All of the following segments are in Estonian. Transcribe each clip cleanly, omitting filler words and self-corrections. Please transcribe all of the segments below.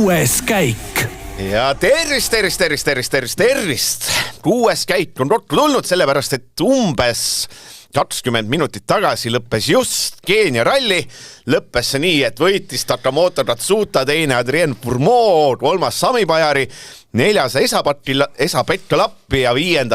6. käik. Ja tervist. 6. käik on rottu tulnud, sellepärast et umbes 20 minutit tagasi lõppes just Keenia ralli. Lõppes see nii, et võitis Takamoto Tatsuta, teine Adrien Fourmeau, 3. Sami Bajari, 4. Esa-Pekka Lappi ja 5.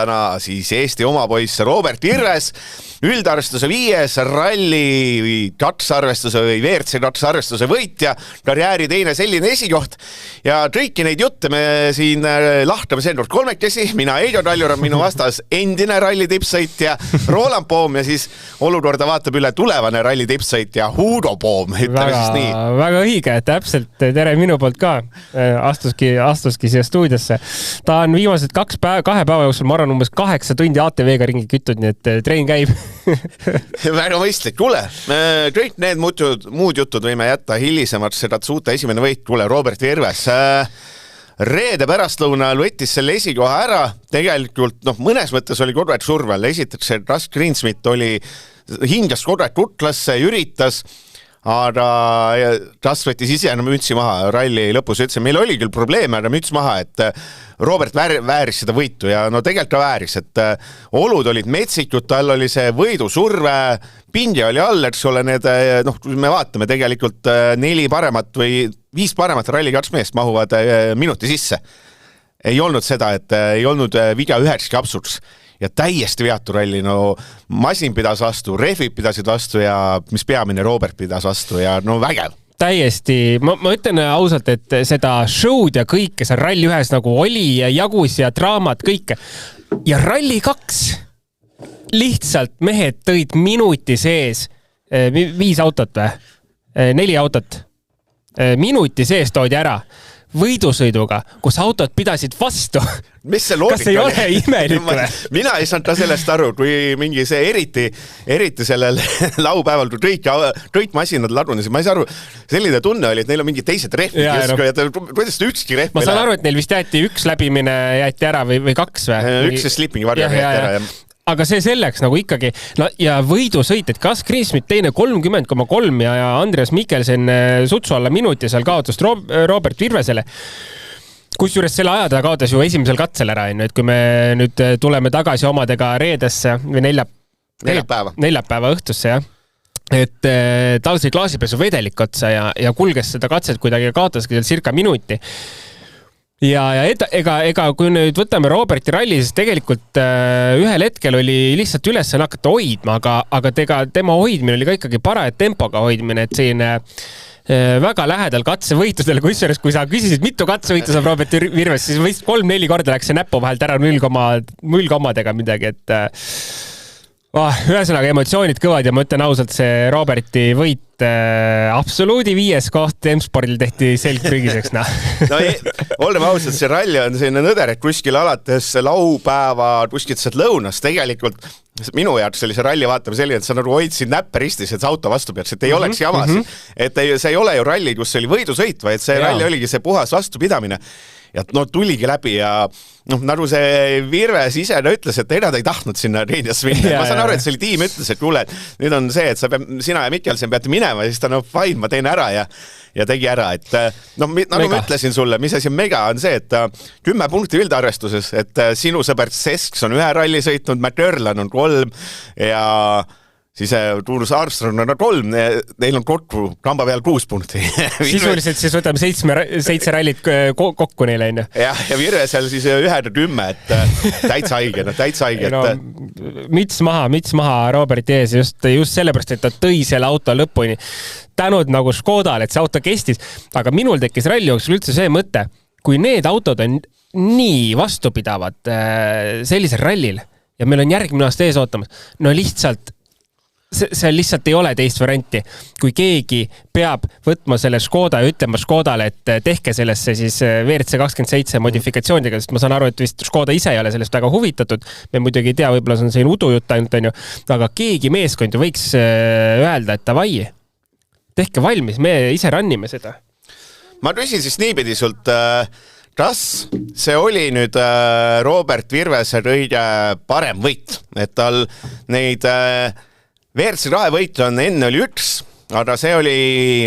siis Eesti oma poiss Robert Irves. Üldarvestuse 5. ralli katsarvestuse või WRC katsarvestuse võitja, karjääri teine selline esikoht. Ja kõiki neid jutte me siin lahtame seekord kolmekesi. Mina Eido Taljurand, minu vastas endine ralli tippsõitja Roland Poom ja siis olukorda vaatab üle tulevane ralli tippsõitja Hugo Poom. Väga õige, täpselt. Tere minu poolt ka. Astuski siia stuudiosse. Ta on viimased 2 päeva jooksul, ma arvan, umbes 8 tundi ATV-ga ringi kütud, nii et trein käib. Väga mõistlik. Kuule, kõik need muud jutud võime jätta hilisemaks. Tatsuta esimene võit, kuule, Robert Irves. Reede pärastlõunal võttis selle esikoha ära. Tegelikult, mõnes mõttes oli kogu aeg survel. Esiteks, Russ Greensmith hingas kogu aeg kutlasse, üritas, aga Russ võttis ise mütsi maha ralli lõpus. Ütles, meil oli küll probleeme, aga müts maha, et Robert vääris seda võitu ja tegelikult ta vääris, et olud olid metsikud, tal oli see võidusurve, pinge oli all, eks ole, need, kui me vaatame tegelikult 4 paremat või 5 paremat ralli 2 meest mahuvad minuti sisse. Ei olnud seda, et ei olnud viga ühekski absurds. Ja täiesti veatu ralli, masin pidas vastu, rehvid pidasid vastu ja mis peamine Robert pidas vastu ja vägev. Täiesti, ma ütlen ausalt, et seda show'd ja kõike seal ralli 1 nagu oli ja jagus ja draamat, kõike. Ja ralli 2 lihtsalt mehed tõid minuti sees 5 autot või? 4 autot. Minuti sees toodi ära võidusõiduga, kus autod pidasid vastu. Mis see loogika? Kas ei ole imelik või? Mina ei saanud ka sellest aru, kui mingi see eriti sellel laupäeval, kui kõik masinad ladunesid. Ma ei saa aru, selline tunne oli, et neil on mingi teised rehvid justkui, kuidas ükski rehv? Ma saan aru, et neil vist jäeti 1 läbimine jäeti ära või 2 või? 1 slippingi varja jäeti ära. Aga see selleks nagu ikkagi, ja võidusõit, et Russ Greensmith teine 30,3 ja Andreas Mikkelsen sutsu alla minuti seal kaotust Robert Irvesele. Kusjuures selle aja ta kaotas ju esimesel katsel ära, et kui me nüüd tuleme tagasi omadega reedesse või neljapäeva õhtusse, jah. Et tal sai klaasipesu vedelik otsa ja kulges seda katset kuidagi kaotaski seal circa minuti. Ja ega kui nüüd võtame Roberti ralli, siis tegelikult ühel hetkel oli lihtsalt üles hakata hoidma, aga tema hoidmine oli ka ikkagi paraja tempoga hoidmine, et selline väga lähedal katsevõitudele, kui sa küsisid, mitu katsevõitu saab Robert Irves, siis võist 3-4 korda läks see näpu vahelt ära 0 kommadega midagi, et ühesõnaga emotsioonid kõvad ja ma ütlen ausalt, see Roberti võit absoluudi 5. koht M-spordil tehti selgprügiseks. Oleme ausalt, see ralli on selline nõder, et kuskil alates laupäeva kuskilt sealt lõunas tegelikult minu jaoks oli see ralli vaatame selline, et sa nagu hoidsid näppe ristis, et see auto vastu peaks, et ei oleks jamas. Et see ei ole ju ralli, kus oli võidusõit, vaid see ralli oligi see puhas vastupidamine. Ja tuligi läbi ja nagu see Virves ise ütles, et ta ei tahtnud sinna Reinias minna. Ma saan aru, et see oli tiim ütles, et kuule, nüüd on see, et sina ja Mikkelsen peate minema ja siis ta fine, ma teen ära ja tegi ära. Et, nagu ma ütlesin sulle, mis asi mega on see, et 10 punkti üldarvestuses, et sinu sõber Sesks on 1 ralli sõitnud, McDerlan on 3 ja siis Tours Armstrong on 3, neil on kokku kamba peal 6 punkti. Sisuliselt siis võtame 7 rallit kokku neile, on ju? Ja Virvesel siis 1-10, et täitsa haige. Mits maha Roberti ees just sellepärast, et ta tõi selle auto lõpuni. Tänud nagu Škodal, et see auto kestis, aga minul tekkis ralli jooksul üldse see mõte, kui need autod on nii vastupidavad sellisel rallil ja meil on järgmine aasta ees ootamas, lihtsalt see lihtsalt ei ole teist varianti. Kui keegi peab võtma selle Škoda ja ütlema Škodale, et tehke sellesse siis WRC 27 modifikatsioonidega, sest ma saan aru, et vist Škoda ise ei ole sellest väga huvitatud. Me muidugi ei tea, võib-olla see on selline udujutt ainult, on ju. Aga keegi meeskond ju võiks öelda, et davai, tehke valmis, me ise rannime seda. Ma küsin siis niipidi sult, kas see oli nüüd Robert Virvese kõige parem võit, et tal neid WRC 2 võit on enne oli 1 aga see oli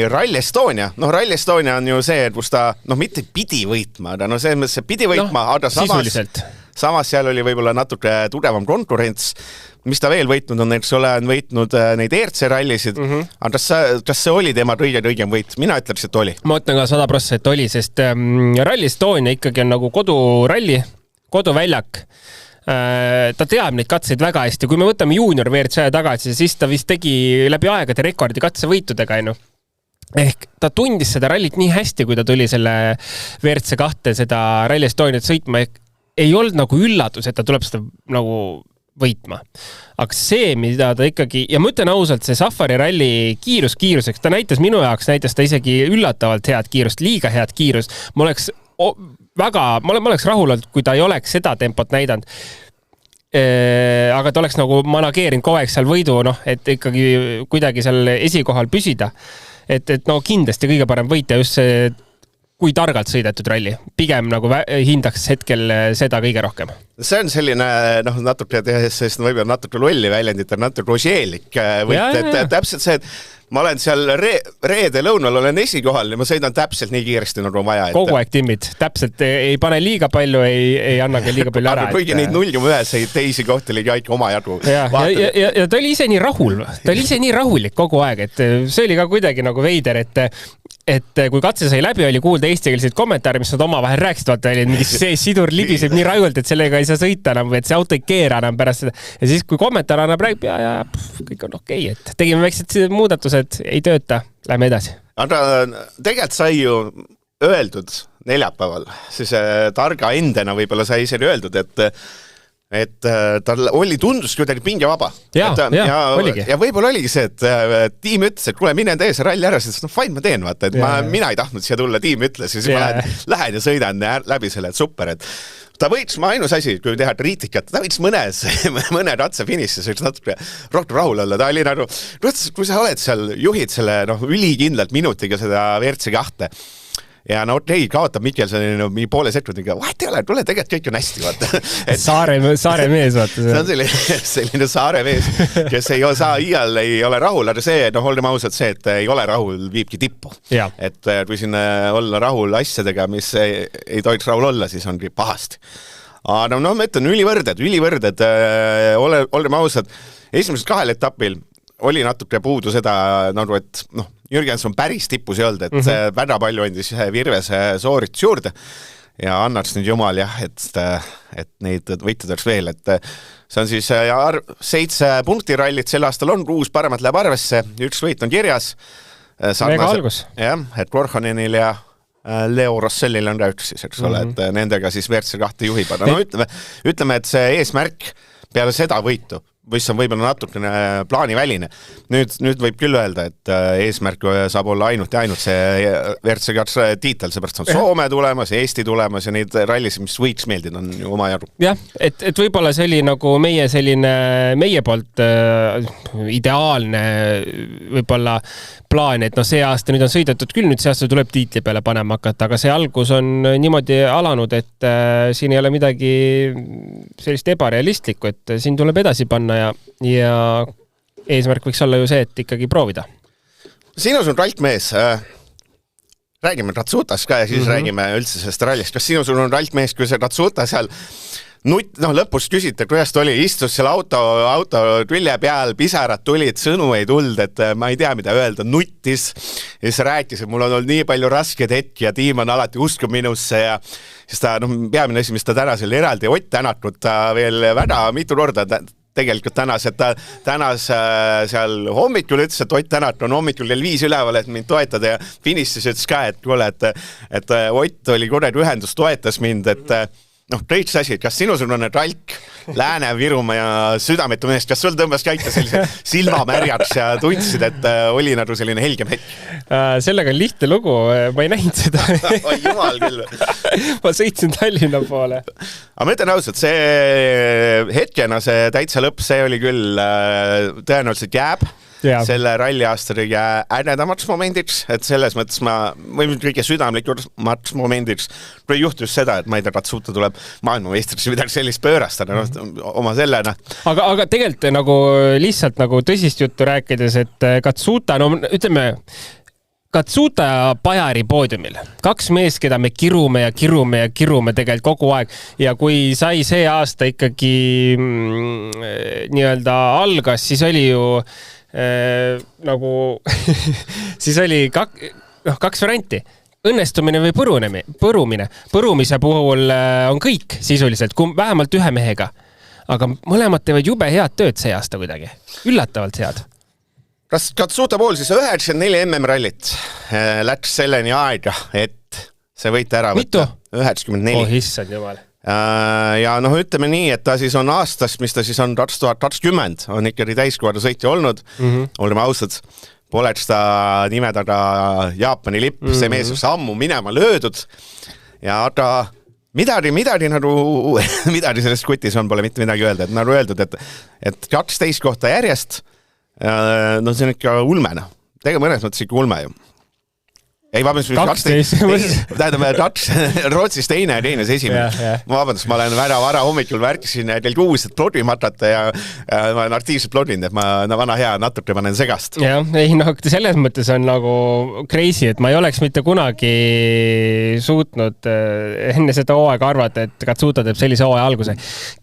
Rally Estonia. Rally Estonia on ju see, kus ta mitte pidi võitma, aga see pidi võitma, aga samas seal oli võib-olla natuke tugevam konkurents. Mis ta veel võitnud on, eks ole, on võitnud neid ERC rallisid. Aga kas see oli tema õigem võit? Mina ütleks, et oli. Ma ütlen ka 100%, et oli, sest Rally Estonia ikkagi on nagu koduralli, koduväljak. Ta teab neid katseid väga hästi. Kui me võtame junior WRC tagasi, siis ta vist tegi läbi aegade rekordi katsevõitudega. Ehk ta tundis seda rallit nii hästi, kui ta tuli selle WRC 2 seda Rally Estoniat sõitma. Ei olnud nagu üllatus, et ta tuleb seda nagu võitma. Aga see, mida ta ikkagi, ja ma ütlen ausalt, see Safari ralli kiiruseks, ta näitas minu jaoks, näitas ta isegi üllatavalt head kiirust, liiga head kiirust. Ma oleks rahul olnud, kui ta ei oleks seda tempot näidanud. Aga ta oleks nagu manageerinud kogu aeg seal võidu, et ikkagi kuidagi seal esikohal püsida. Et kindlasti kõige parem võitja just see, kui targalt sõidetud ralli. Pigem nagu hindaks hetkel seda kõige rohkem. See on selline, natuke tehes, sest võib-olla natuke lolli väljendit, natuke osieelik võit. Täpselt see, et ma olen seal reede lõunal, olen esikohal ja ma sõidan täpselt nii kiiresti, nagu vaja. Kogu aeg timmid. Täpselt ei pane liiga palju, ei anna ka liiga palju ära. Aga kuigi neid 0,1 teisi kohti oli kõik oma jagu. Ja ta oli ise nii rahul. Ta oli ise nii rahulik kogu aeg, et see oli ka kuidagi nagu veider, et kui katse sai läbi, oli kuulda eestikeelseid kommentaare, mis nad omavahel rääkisid, vaata oli, et see sidur libiseb nii rajult, et sellega ei saa sõita enam, et see auto ei keera enam pärast seda. Ja siis, kui kommentaar annab räägib, kõik on okei, et tegime väiksed muudatused, ei tööta, lähme edasi. Aga tegelikult sai ju öeldud neljapäeval, siis targa endena võib-olla sai isegi öeldud, et tal tundus kuidagi pingevaba. Ja võib-olla oligi see, et tiim ütles, et kuule, mine tee see ralli ära, siis fine, ma teen, vaata, et mina ei tahtnud siia tulla, tiim ütles, ja siis ma lähen ja sõidan läbi selle, et super, et ta võiks, ma ainus asi, kui teha kriitikat, ta võiks mõne ratse finissi, see võiks natuke rohkem rahul olla. Ta oli nagu, kui sa oled seal, juhid selle ülikindlalt minutiga seda WRC 2 ja kaotab Mikkelson mingi poole sekundiga, vahet ei ole, tule tegelikult kõik on hästi, vaata. Saare mees, vaata. See on selline saare mees, kes ei saa iial, ei ole rahul, aga see, olgem ausalt see, et ei ole rahul, viibki tippu. Et kui siin olla rahul asjadega, mis ei tohiks rahul olla, siis ongi pahasti. Aga ma ütlen, ülivõrded, olgem ausalt, esimesed 2 etapil oli natuke puudu seda, nagu et Jürgenson päris tippus ei olnud, et väga palju andis Virvese sooritus juurde ja annaks nüüd jumal et neid võitjad oleks veel, et see on siis 7 punktirallit sel aastal on, 6 paremat läheb arvesse, 1 võit on kirjas. Mega algus. Jah, et Korhonenil ja Leo Rossellil on ka üks siis, eks ole, et nendega siis WRC 2 juhib. Ütleme, et see eesmärk peale seda võitu, mis on võib-olla natukene plaaniväline. Nüüd võib küll öelda, et eesmärk saab olla ainult see WRC 2 tiitel, seepärast on Soome tulemas, Eesti tulemas ja neid rallisid, mis võiks meeldida, on ju oma jagu. Jah, et võib-olla see oli nagu meie poolt ideaalne võib-olla plaan, et see aasta nüüd on sõidetud küll, nüüd see aasta tuleb tiitli peale panema hakata, aga see algus on niimoodi alanud, et siin ei ole midagi sellist ebarealistlikku, et siin tuleb edasi panna ja eesmärk võiks olla ju see, et ikkagi proovida. Sinus on raltmees. Räägime Ratsutas ka ja siis räägime üldse sellest rallist. Kas sinus on raltmees, kui see Ratsuta seal lõpus küsite, kuidas ta oli, istus seal auto külje peal, pisarad tulid, sõnu ei tulnud, et ma ei tea, mida öelda, nuttis ja siis rääkis, et mul on olnud nii palju raskeid hetki ja tiim on alati usku minusse ja siis ta, peamine asi, mis ta täna seal eraldi Ott Tänakud, ta veel väga mitu korda tegelikult tänas seal hommikul ütles, et Ott Tänak on hommikul kell 5 üleval, et mind toetada ja finissis ütles ka, et kuule, et Ott oli kuradi ühendus, toetas mind, et kõik see asi, kas sinus on ralk, Lääne-Virumaa ja südametu meest, kas sul tõmbas käika sellise silmamärjaks ja tundsid, et oli nagu selline helgem hetk? Sellega on lihtne lugu, ma ei näinud seda. Oi jumal küll. Ma sõitsin Tallinna poole. Aga ma ütlen ausalt, see hetkena, see täitsa lõpp, see oli küll tõenäoliselt jääb. selle ralli aasta kõige ägedamaks momendiks, et selles mõttes või kõige südamlikumaks momendiks või juhtus just seda, et ma ei tea, Katsuta tuleb maailmameistriks midagi sellist pöörastada oma sellena. Aga tegelikult nagu lihtsalt nagu tõsist juttu rääkides, et Katsuta, no ütleme, Katsuta ja Pajari poodiumil. 2 meest, keda me kirume tegelikult kogu aeg. Ja kui sai see aasta ikkagi nii-öelda algas, siis oli ju nagu siis oli 2 varianti. Õnnestumine või põrumine. Põrumise puhul on kõik sisuliselt, vähemalt 1 mehega. Aga mõlemad teevad jube head tööd see aasta kuidagi. Üllatavalt head. Kas Katsuta pool siis 94 MM-rallit läks selleni aega, et see võite ära võtta? 94. Oh, issand jumal. Ja noh, ütleme nii, et ta siis on aastast, mis ta siis on 2020, on ikkagi täiskohada sõitja olnud. Oleme ausad, poleks ta nimedada Jaapani lipp, see mees on ammu minema löödud. Ja aga midagi nagu, midagi sellest kutis on, pole mitte midagi öelda. Et nagu öeldud, et 12 kohta järjest, no see on ikka ulmena. Tegelikult mõnes mõttes ikka ulme ju. Ei, vabandust, 12. Tähendab, Rootsis teine ja teine esimene. Vabandust, ma olen vara hommikul värkisin teil 6, et blogi matata ja ma olen aktiivselt bloginud, et ma vana hea natuke panen segast. Jah, ei, no selles mõttes on nagu crazy, et ma ei oleks mitte kunagi suutnud enne seda hooaega arvata, et Katsuta teeb sellise hooaja alguse.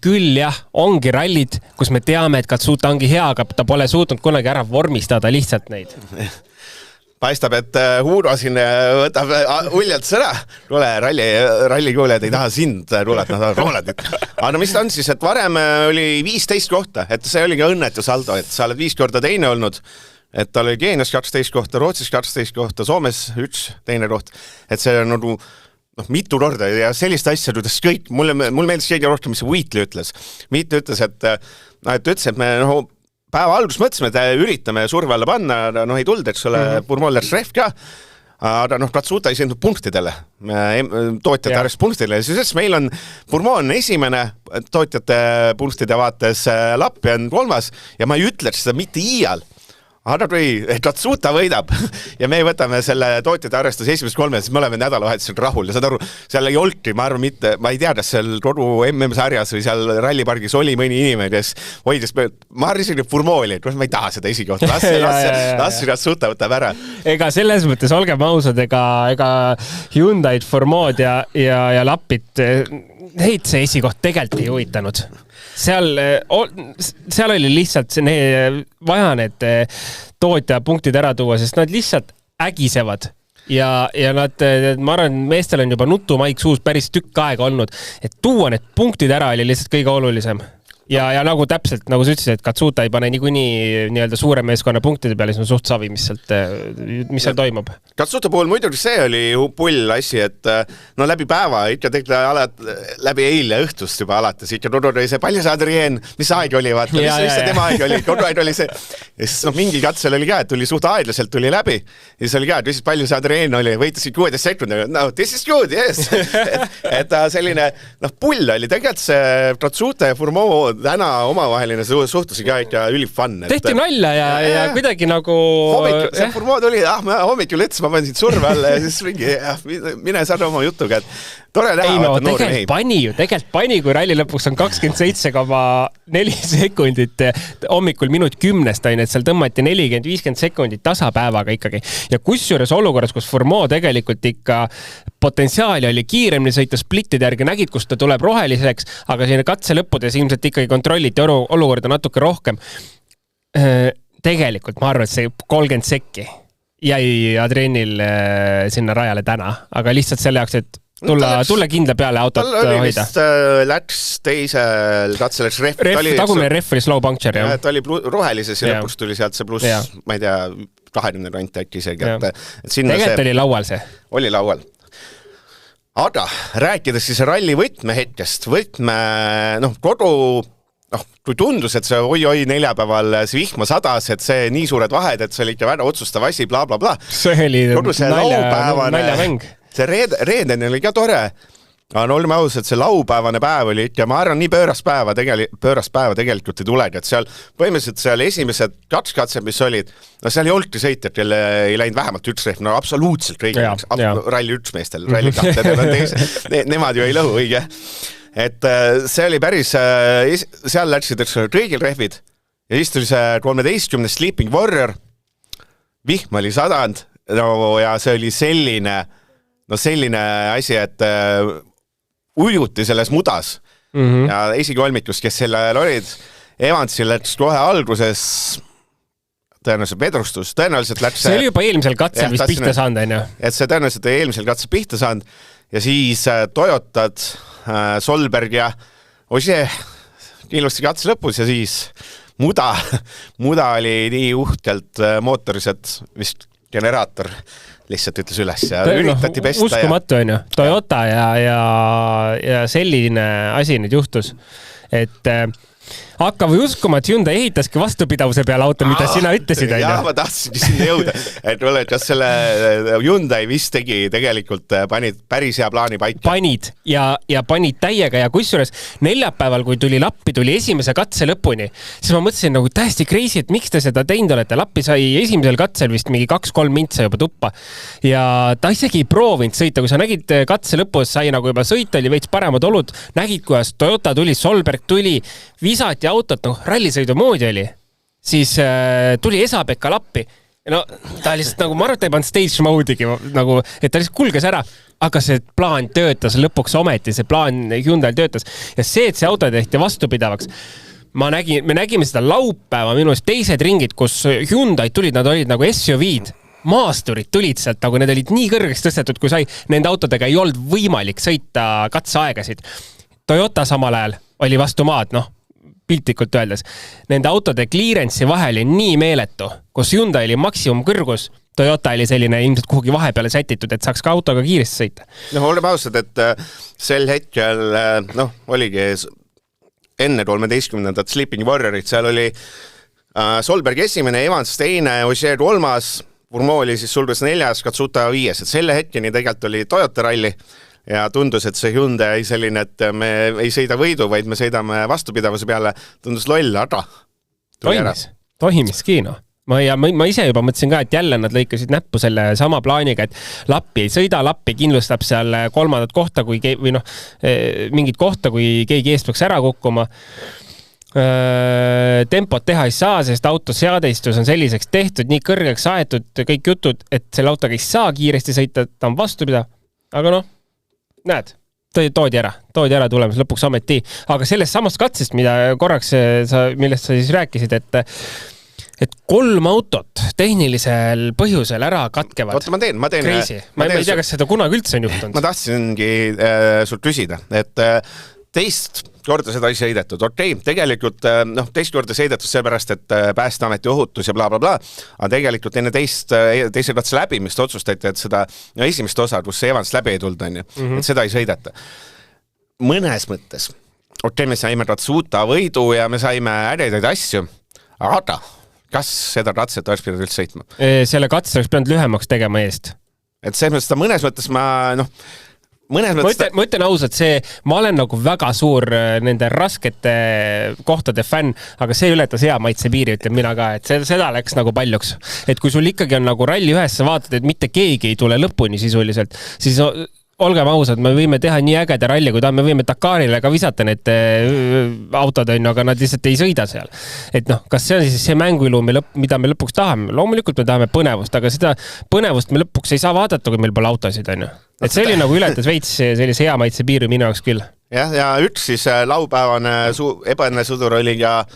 Küll jah, ongi rallid, kus me teame, et Katsuta ongi hea, aga ta pole suutnud kunagi ära vormistada lihtsalt neid. Paistab, et Huuro siin võtab uljalt sõna. Tule, rallikuulijad ei taha sind ruulat, nad tahavad Rolandit. Aga mis ta on siis, et varem oli 15 kohta, et see oli ka õnnetu saldo, et sa oled 5 korda teine olnud, et tal oli Keenias 12 kohta, Rootsis 12 kohta, Soomes 1 teine koht, et see on nagu mitu korda ja sellist asja, kuidas kõik, mul meeldis keegi rohkem, mis see Wheatley ütles. Wheatley ütles, et me päeva algus mõtlesime, et üritame surve alla panna, ei tulnud, eks ole, Purmoller Schref ka, aga Katsuta ei sõidnud punktidele, tootjate arvest punktidele, siis meil on Purmon esimene, tootjate punktide vaates Lappi on 3. ja ma ei ütleks seda mitte iial. Aga kui Katsuta võidab ja me võtame selle tootjate arvestuse esimest 3, siis me oleme nädalavahetusel rahul ja saad aru, seal ei olnudki, ma arvan mitte, ma ei tea, kas seal kodu MM-sarjas või seal rallipargis oli mõni inimene, kes hoidis, ma arvasin, et Furmooli, kus ma ei taha seda esikohta, las Katsuta võtab ära. Ega selles mõttes olgem ausad, ega Hyundai, Furmood ja Lappit, neid see esikoht tegelikult ei huvitanud. Seal oli lihtsalt vaja need tootja punktid ära tuua, sest nad lihtsalt ägisevad ja nad, ma arvan, meestel on juba nutumaik suus päris tükk aega olnud, et tuua need punktid ära oli lihtsalt kõige olulisem. Ja nagu täpselt, nagu sa ütlesid, et Katsuta ei pane niikuinii nii-öelda suure meeskonna punktide peale, siis on suht savi, mis seal toimub. Katsuta puhul muidugi see oli pull asi, et läbi päeva, ikka läbi eile õhtust juba alates, ikka oli see palju sa Adrien, mis aeg oli, vaata, mis see tema aeg oli, kogu aeg oli see, ja siis mingi katsel oli ka, et tuli suht aeglaselt, tuli läbi, ja siis oli ka, et palju see Adrien oli, võitasid 16 sekundi, no this is good, yes, et selline, pull oli tegelikult see Katsuta ja Furmo täna omavaheline suhtusi ka ikka ülifun. Tehti nalja ja kuidagi nagu... Hommikul, see Furmood oli, ma hommikul ütles, ma panin siit surve alla ja siis mingi, mine saada oma jutuga, et tore näha. Ei no, tegelikult pani, kui ralli lõpuks on 27,4 sekundit hommikul minut 10, et seal tõmmati 40-50 sekundit tasapäevaga ikkagi. Ja kusjuures olukorras, kus Furmo tegelikult ikka potentsiaali oli kiiremini sõita splittide järgi, nägid, kus ta tuleb roheliseks, aga siin katse lõppudes ilmselt ikkagi kontrolliti olukorda natuke rohkem. Tegelikult ma arvan, et see 30 sekki jäi Adrenil sinna rajale täna, aga lihtsalt selle jaoks, et tulla kindla peale autot hoida. Läks teisel katsel, tagumine ref oli slow puncture, jah. Ta oli rohelises ja lõpus tuli sealt see pluss, ma ei tea, 20 rant äkki isegi. Tegelikult oli laual see. Oli laual. Aga rääkides siis ralli võtmehetkest, kodu, kui tundus, et see oi neljapäeval see vihma sadas, et see nii suured vahed, et see oli ikka väga otsustav asi, bla, bla, bla. See oli naljamäng. See reeden oli ka tore, aga no olime ausad, see laupäevane päev oli ikka, ma arvan, nii pöörast päeva tegelikult ei tulegi, et seal põhimõtteliselt seal esimesed katsed, mis olid, no seal ei olnudki sõitjad, kelle ei läinud vähemalt üks rehv, no absoluutselt kõigil, ralli üks meestel, ralli kahte, nemad ju ei lõhu, õige. Et see oli päris, seal läksid kõigil rehvid ja siis tuli see 13. Sleeping Warrior, vihm oli sadanud, no ja see oli selline asi, et ujuti selles mudas ja esikolmikus, kes selle olid, Evansil läks kohe alguses tõenäoliselt vedrustus, tõenäoliselt läks see oli juba eelmisel katsel vist pihta saanud, on ju? Et see tõenäoliselt eelmisel katsel pihta saanud ja siis Toyotad, Solberg ja Ožee ilusti katse lõpus ja siis muda oli nii uhkelt mootoris, et vist generaator lihtsalt ütles üles ja üritati pesta. Uskumatu on ju, Toyota ja selline asi nüüd juhtus, et hakka või uskuma, et Hyundai ehitaski vastupidavuse peale auto, mida sina ütlesid. Jaa, ma tahtsingi sinna jõuda, et kas selle Hyundai vist tegi tegelikult panid päris hea plaani paika. Panid ja panid täiega ja kusjuures neljapäeval, kui tuli lappi, tuli esimese katse lõpuni, siis ma mõtlesin nagu täiesti crazy, et miks te seda teinud olete. Lappi sai esimesel katsel vist mingi 2-3 mintsa juba tuppa ja ta isegi ei proovinud sõita. Kui sa nägid katse lõpus, sai nagu juba sõita, oli veits paremad olud, nägid, kuidas Toyota tuli, Solberg tuli, visati autot, rallisõidu moodi oli, siis tuli Esa-Pekka lappi. No ta lihtsalt nagu, ma arvan, et ta ei pannud stage mode'igi, nagu, et ta lihtsalt kulges ära, aga see plaan töötas lõpuks ometi, see plaan Hyundai töötas ja see, et see auto tehti vastupidavaks. Me nägime seda laupäeva minu eest teised ringid, kus Hyundai tulid, nad olid nagu SUV-d, maasturid tulid sealt, nagu need olid nii kõrgeks tõstetud, kui sai, nende autodega ei olnud võimalik sõita katseaegasid. Toyota samal ajal oli vastu maad, piltlikult öeldes. Nende autode clearance'i vahe oli nii meeletu, kus Hyundai oli maksimumkõrgus, Toyota oli selline ilmselt kuhugi vahepeale sätitud, et saaks ka autoga kiiresti sõita. Oleme ausad, et sel hetkel oligi enne 13. Sleeping Warriorit, seal oli Solberg esimene, Evans teine, Ožee 3, Urmo oli siis sulges 4, Katsuta 5, et selle hetkeni tegelikult oli Toyota ralli ja tundus, et see Hyundai selline, et me ei sõida võidu, vaid me sõidame vastupidavuse peale, tundus loll, aga toimiski, Ma ise juba mõtlesin ka, et jälle nad lõikasid näppu selle sama plaaniga, et lappi ei sõida, lappi kindlustab seal kolmandat kohta või mingit kohta, kui keegi eest peaks ära kukkuma. Tempot teha ei saa, sest auto seadeistus on selliseks tehtud, nii kõrgeks aetud kõik jutud, et selle autoga ei saa kiiresti sõita, ta on vastupidav, aga näed, toodi ära tulemas lõpuks ometi, aga sellest samast katsest, mida korraks millest sa siis rääkisid, et 3 autot tehnilisel põhjusel ära katkevad. Oota, ma teen. Ma ei tea, kas seda kunagi üldse on juhtunud. Ma tahtsingi sult küsida, et teist korda seda ei sõidetud. Okei, tegelikult teist korda sõidetud seepärast, et Päästeameti ohutus ja blablabla, aga tegelikult enne teise katse läbimist otsustati, et seda esimest osa, kus see Evans läbi ei tulnud, et seda ei sõideta. Mõnes mõttes, me saime Katsuta võidu ja me saime äredaid asju, aga kas seda katset oleks pidanud üldse sõitma? Selle katse oleks pidanud lühemaks tegema eest. Et selles mõnes mõttes ma ütlen ausalt, ma olen nagu väga suur nende raskete kohtade fänn, aga see ületas hea maitse piiri, ütlen mina ka, et seda läks nagu paljuks. Et kui sul ikkagi on nagu ralli ühes, sa vaatad, et mitte keegi ei tule lõpuni sisuliselt, siis olgem ausad, me võime teha nii ägeda ralli, kui me võime Dakarile ka visata need autod, aga nad lihtsalt ei sõida seal. Et kas see on siis see mänguilu, mida me lõpuks tahame? Loomulikult me tahame põnevust, aga seda põnevust me lõpuks ei saa vaadata, kui meil pole autosid, on ju. Et see oli nagu ületas veits sellise hea maitse piiri minu jaoks küll. Ja üks siis laupäevane ebaõnne sõdur oli ka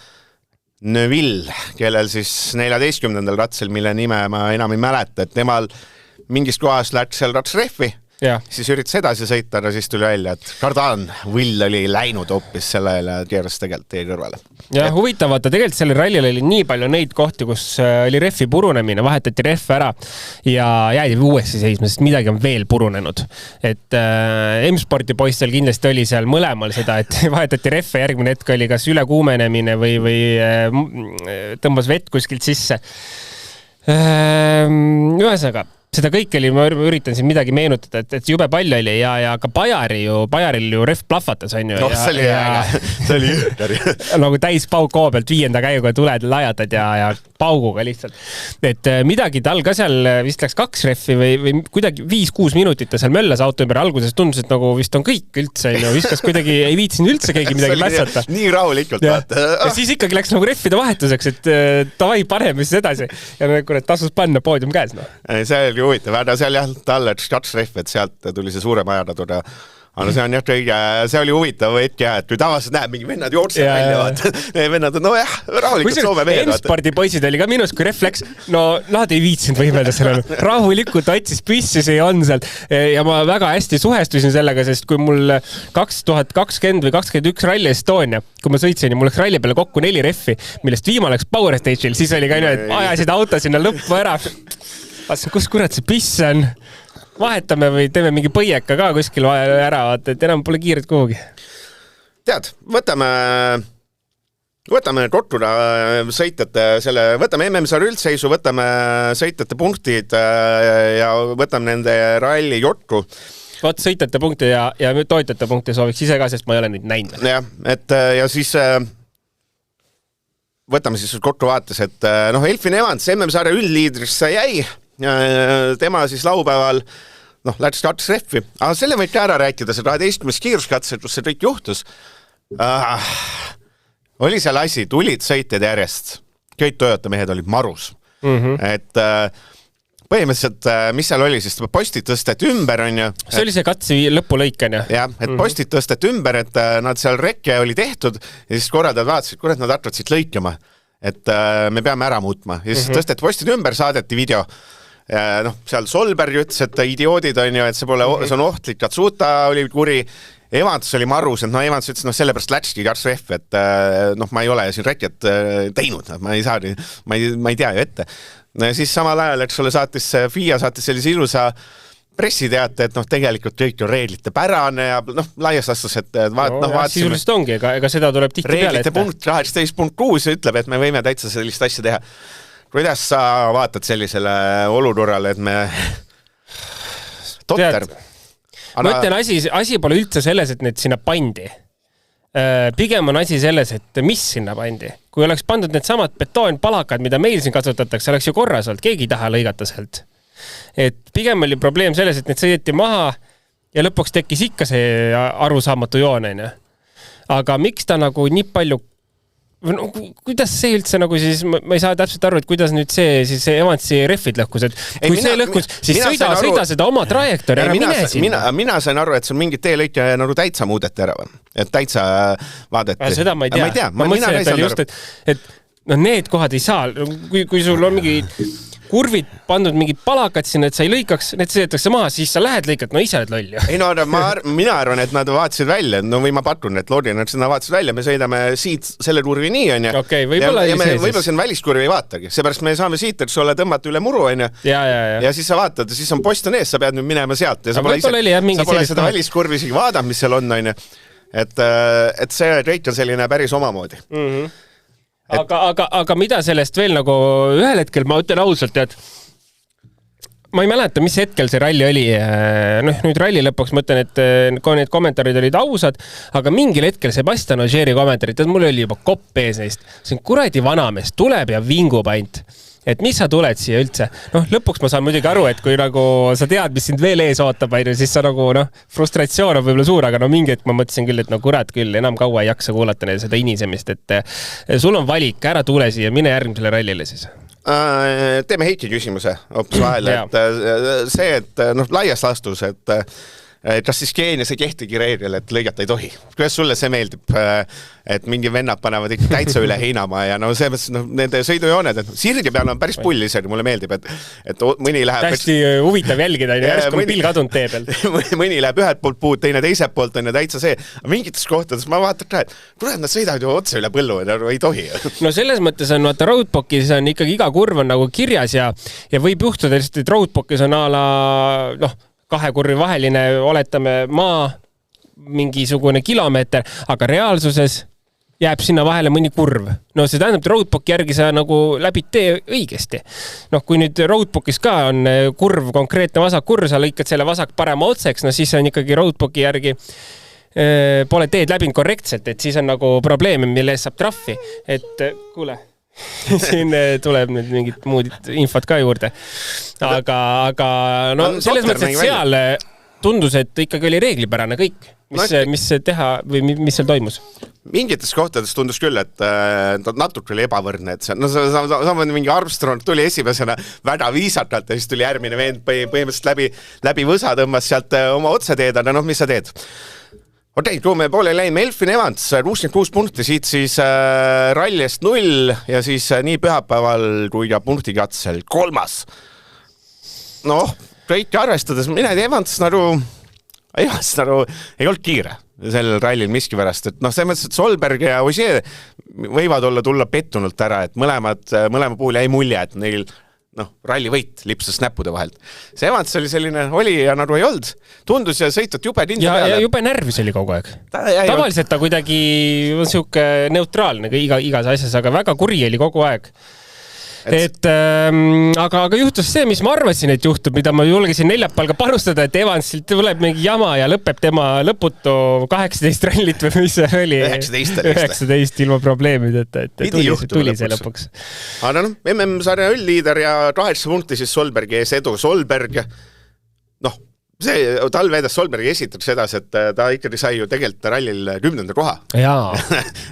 Neville, kellel siis 14. ratsel, mille nime ma enam ei mäleta, et temal mingist kohast läks seal rats rehvi. Ja. Siis üritas edasi sõita, aga siis tuli välja, et Kardan Will oli läinud hoopis sellele keeras tegelikult teie kõrvale. Ja huvitav, vaata, tegelikult selle rallil oli nii palju neid kohti, kus oli rehvi purunemine, vahetati rehv ära ja jäidi uuesti seisma, sest midagi on veel purunenud. Et M-sporti poistel kindlasti oli seal mõlemal seda, et vahetati rehve, järgmine hetk oli kas ülekuumenemine või tõmbas vett kuskilt sisse. Ühesõnaga, seda kõik oli, ma üritan siin midagi meenutada, et jube palju oli ja ka Bajaril ju ref plahvatas, on ju. No, see oli äge. See oli jõhker. Nagu täis pauk koo pealt 5. käiguga tuled laiatad ja pauguga lihtsalt. Et midagi tal ka seal vist läks 2 refi või kuidagi 5-6 minutit ta seal möllas auto ümber. Alguses tundus, et nagu vist on kõik üldse, viskas kuidagi, ei viitsinud üldse keegi midagi mässata. Nii rahulikult. Ja siis ikkagi läks nagu refide vahetuseks, et tavai paneme siis edasi. Ja kurat, tasus panna poodium käes. No. See oli huvitav, aga seal jah, talle ref, et sealt tuli see suurem ajaratud. Aga see on jah kõige, see oli huvitav hetk jah, et kui tavaliselt näeb mingi vennad jookseb välja, vaata. Need vennad on, no jah, rahulikult Soome mehed. M-spordi poisid oli ka minus, kui ref läks, no nad ei viitsinud võimelda sellele. Rahulikult otsis püssi, see on sealt. Ja ma väga hästi suhestusin sellega, sest kui mul 2020 või 2021 Rally Estonia, kui ma sõitsin ja mul läks ralli peale kokku 4 refi, millest viimane läks Power Stage'il, siis oli ka et ajasid auto sinna lõppu ära. Kus kurat see piss on? Vahetame või teeme mingi põieka ka kuskil ära, et enam pole kiiret kuhugi. Tead, võtame Tortuna sõitjate selle, võtame MM-sarja üldseisu, võtame sõitjate punktid ja võtame nende ralli jotku. Võt sõitjate punkte ja toitjate punkte sooviks ise ka, sest ma ei ole neid näinud. Jah, et ja siis võtame siis Tortu vaates, et Elfin Evans MM-sarja üldliidrisse jäi. Tema siis laupäeval läks 2 refi, aga selle võid ka ära rääkida, see 12. kiiruskatse, kus see kõik juhtus. Oli seal asi, tulid sõitjad järjest, kõik Toyota mehed olid marus. Et põhimõtteliselt, mis seal oli, siis postid tõsteti ümber, on ju. See oli see katsi lõpulõik, on ju? Jah, et postid tõsteti ümber, et nad seal rekke oli tehtud ja siis korraldajad vaatasid, kurat, nad hakkavad siit lõikama, et me peame ära muutma. Ja siis tõsteti postid ümber, saadeti video. Seal Solberg ütles, et idioodid on ju, et see on ohtlik, Katsuta oli kuri, Evans oli marus, et Evans ütles, sellepärast läkski 2 ref, et ma ei ole siin rekket teinud, ma ei tea ju ette. Siis samal ajal, eks ole, FIA saatis sellise ilusa pressiteate, et tegelikult kõik on reeglite pärane ja laias lastus, et sisuliselt ongi, ega seda tuleb tihti peale ette. Reeglite punkt 18.6 ütleb, et me võime täitsa sellist asja teha. Kuidas sa vaatad sellisele olukorrale, et me totter? Ma ütlen, asi pole üldse selles, et need sinna pandi. Pigem on asi selles, et mis sinna pandi. Kui oleks pandud need samad betoonpalakad, mida meil siin kasutatakse, oleks ju korras olnud, keegi ei taha lõigata sealt. Et pigem oli probleem selles, et need sõideti maha ja lõpuks tekkis ikka see arusaamatu joon. Aga miks ta nagu nii palju kuidas see üldse nagu siis, ma ei saa täpselt aru, et kuidas nüüd see siis Evansi refid lõhkus, et kui see lõhkus, siis sõida seda oma trajektoori ära, mine sinna. Mina sain aru, et see on mingid teelõike nagu täitsa muudeti ära, et täitsa vaadeti. Seda ma ei tea. Ma mõtlesin, et oli just, et need kohad ei saa, kui sul on mingi kurvid pandud mingi palakad sinna, et sa ei lõikaks, need sõidetakse maha, siis sa lähed lõikad, ise oled loll. Ei mina arvan, et nad vaatasid välja, või ma patun, et loodin, et nad vaatasid välja, me sõidame siit selle kurvi nii, on ju. Okei, võib-olla ja võib-olla see on väliskurvi ei vaatagi, seepärast me saame siit, et sulle tõmmata üle muru, on ju. Ja siis sa vaatad, siis on post on ees, sa pead nüüd minema sealt. Ja sa pole seda väliskurvi isegi vaadanud, mis seal on ju. Et see reit on selline päris omamoodi. Aga mida sellest veel nagu ühel hetkel, ma ütlen ausalt, et ma ei mäleta, mis hetkel see ralli oli. Nüüd ralli lõpuks ma ütlen, et need kommentaarid olid ausad, aga mingil hetkel Sebastian Ogeri kommentaarid, mul oli juba kopp ees neist. See on kuradi vanamees, tuleb ja vingub ainult. Et mis sa tuled siia üldse? Lõpuks ma saan muidugi aru, et kui nagu sa tead, mis sind veel ees ootab, siis sa nagu frustratsioon on võib-olla suur, aga mingi hetk ma mõtlesin küll, et kurat küll, enam kaua ei jaksa kuulata neil seda inisemist, et sul on valik, ära tule siia, mine järgmisele rallile siis. Teeme Heiki küsimuse hoopis vahele, et see, et laias lastus, et kas siis Keenias ei kehtigi reeglil, et lõigata ei tohi? Kuidas sulle see meeldib, et mingi vennad panevad ikka täitsa üle heinama ja see nende sõidujooned, et sirge peal on päris pull isegi, mulle meeldib, et mõni läheb... Hästi huvitav jälgida, järsku on pill kadunud tee peal. Mõni läheb ühelt poolt puud, teine teiselt poolt on ja täitsa see. Mingites kohtades ma vaatan ka, et kurat, nad sõidavad ju otse üle põllu, ei tohi. No selles mõttes on, vaata roadbookis on ikkagi iga kurv on nagu kirjas ja võib juhtuda, et roadbookis on ala, 2 kurvi vaheline, oletame maa, mingisugune kilomeeter, aga reaalsuses jääb sinna vahele mõni kurv. No see tähendab, et roadbooki järgi sa nagu läbid tee õigesti. Noh, kui nüüd roadbookis ka on kurv, konkreetne vasak kurv, sa lõikad selle vasak parema otseks, no siis on ikkagi roadbooki järgi pole teed läbinud korrektselt, et siis on nagu probleeme, mille eest saab trahvi. Et kuule, siin tuleb nüüd mingit muud infot ka juurde. Aga no selles mõttes, et seal tundus, et ikkagi oli reeglipärane kõik, mis teha või mis seal toimus. Mingites kohtades tundus küll, et natuke oli ebavõrdne, et samas mingi Armstrong tuli esimesena väga viisakalt ja siis tuli järgmine vend põhimõtteliselt läbi võsa tõmbas sealt oma otseteed, aga noh, mis sa teed? Okei, kui me poole läime Elfin Evans, 66 punkti, siit siis rallist 0 ja siis nii pühapäeval kui ka punktikatsel 3. Noh, kõiki arvestades, mina ei Evans ei olnud kiire sellel rallil miskipärast, et noh, see mõttes, et Solberg ja Ogier võivad tulla pettunult ära, et mõlema puhul jäi mulje, et neil ralli võit lipsas näppude vahelt. See Evans oli selline, oli ja nagu ei olnud. Tundus ja sõitud jube tinda peale. Ja jube närvis oli kogu aeg. Tavaliselt ta kuidagi on siuke neutraalne igas asjas, aga väga kuri oli kogu aeg. Aga juhtus see, mis ma arvasin, et juhtub, mida ma julgesin neljapäeval ka panustada, et Evansilt tuleb mingi jama ja lõpeb tema lõputu 18 rallit või mis see oli? 19 ilma probleemideta, et tuli see lõpuks. Aga noh, MM-sarja üldliider ja 8 punkti siis Solbergi ees edu. Solberg, see tal veedas Solbergi esitaks sedasi, et ta ikkagi sai ju tegelikult rallil 10. koha. Jaa.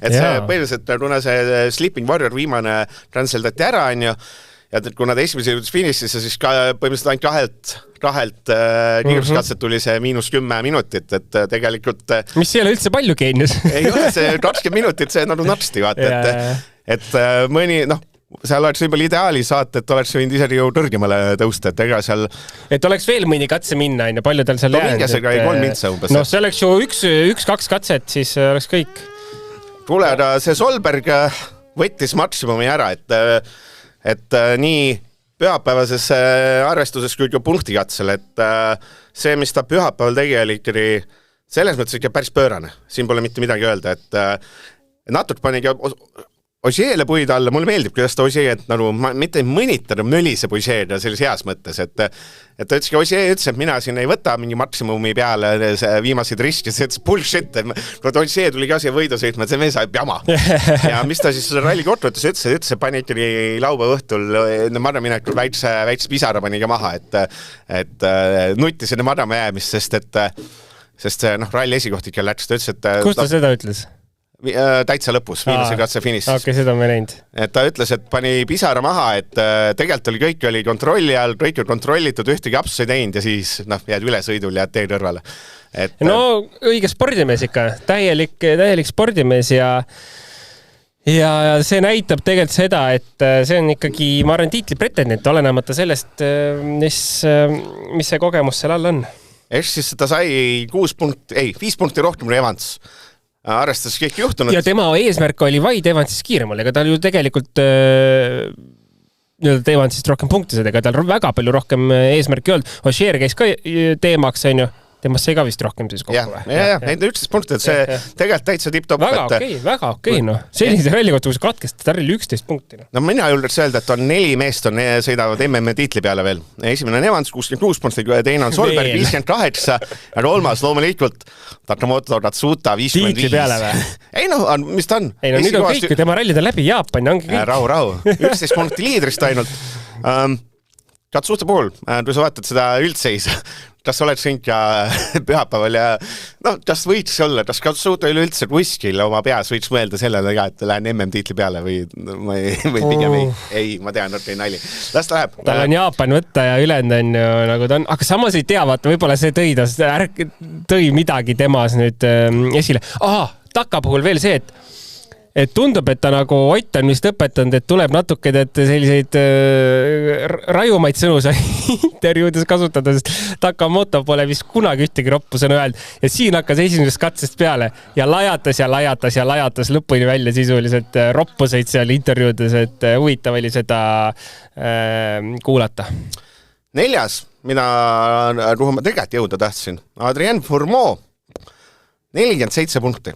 Et see põhimõtteliselt, kuna see Sleeping Warrior viimane transeldati ära, on ju, ja kuna ta esimese jõudis finishisse, siis ka põhimõtteliselt ainult kahelt kiiruskatset tuli see -10 minutit, et tegelikult... Mis ei ole üldse palju Keenias. Ei ole, see 20 minutit, see nagu natsti, vaata, et mõni, seal oleks võib-olla ideaali saata, et oleks võinud isegi ju tõrgemale tõusta, et ega seal... Et oleks veel mõni katse minna, palju tal seal jäänud. Mingisega ei 3 mintsa umbes. No see oleks ju 1-2 katset, siis oleks kõik. Kuule, aga see Solberg võttis maksimumi ära, et nii pühapäevases arvestuses kui ka punktikatsel, et see, mis ta pühapäeval tegi, oli ikkagi selles mõttes ikka päris pöörane. Siin pole mitte midagi öelda, et natuke pani ka Osieele puid alla, mulle meeldib, kuidas ta Osie, et nagu mitte mõnitada mölise Osie selles heas mõttes, et ta ütleski, Osie ütles, et mina siin ei võta mingi maksimumi peale viimaseid riske, see ütles bullshit, et Osie tuli ka siia võidu sõitma, et see mees ajab jama. Ja mis ta siis ralli kokkuvõttes ütles, pani ikkagi laupäeva õhtul madaminekul väikse pisara pani ka maha, et nutti selle madama jäämist, sest see ralli esikoht ikka läks, ta ütles, et... Kus ta seda ütles? Täitsa lõpus, viimase katse finissis. Okei, seda me näinud. Et ta ütles, et pani pisara maha, et tegelikult kõik oli kontrolli all, kõik oli kontrollitud, ühtegi apsu ei teinud ja siis jääd üle sõidul ja tee kõrvale. No õige spordimees ikka, täielik spordimees ja see näitab tegelikult seda, et see on ikkagi, ma arvan, tiitli pretendent, olenemata sellest, mis see kogemus seal all on. Ehk siis ta sai 5 punkti rohkem kui Evans. Arvestades kõik juhtunud. Ja tema eesmärk oli vaid Evansist kiiremal, ega tal ju tegelikult Evansist rohkem punktised, ega tal väga palju rohkem eesmärk ei olnud. Ogier käis ka teemaks, on ju. Temast sai ka vist rohkem siis kokku või? Need 11 punkti, et see tegelikult täitsa tipp-top. Väga okei, noh. Sellise rallikohta, kui see katkest, ta oli 11 punkti. No mina julgeks öelda, et on 4 meest sõidavad MM tiitli peale veel. Esimene on Evans, 66 punkti, teine on Solberg, 58, ja kolmas loomulikult Takamoto Ratsuta, 55. Tiitli peale või? Ei mis ta on? Ei nüüd on kõik, tema rallid on läbi Jaapani, ongi kõik. Rahu. 11 punkti liidrist ainult. Ratsuta puhul, kui sa vaatad seda üldseisa, kas oled sõinud ka pühapäeval ja kas võiks olla, kas Ratsuta üleüldse kuskil oma peas võiks mõelda sellele ka, et lähen MM-tiitli peale või pigem ei, ma tean, et ei nali. Las ta läheb. Tal on Jaapan võtta ja ülend on ju nagu ta on, aga samas ei tea, vaata, võib-olla see tõi midagi temas nüüd esile. Taka puhul veel see, et tundub, et ta nagu Ott on vist õpetanud, et tuleb natuke selliseid rajumaid sõnu sai intervjuudes kasutada, sest Takamoto pole vist kunagi ühtegi roppu sõnu öelnud. Ja siin hakkas esimesest katsest peale ja lajatas lõpuni välja sisuliselt roppuseid seal intervjuudes, et huvitav oli seda kuulata. 4, kuhu ma tegelikult jõuda tahtsin. Adrien Fourmeau, 47 punkti.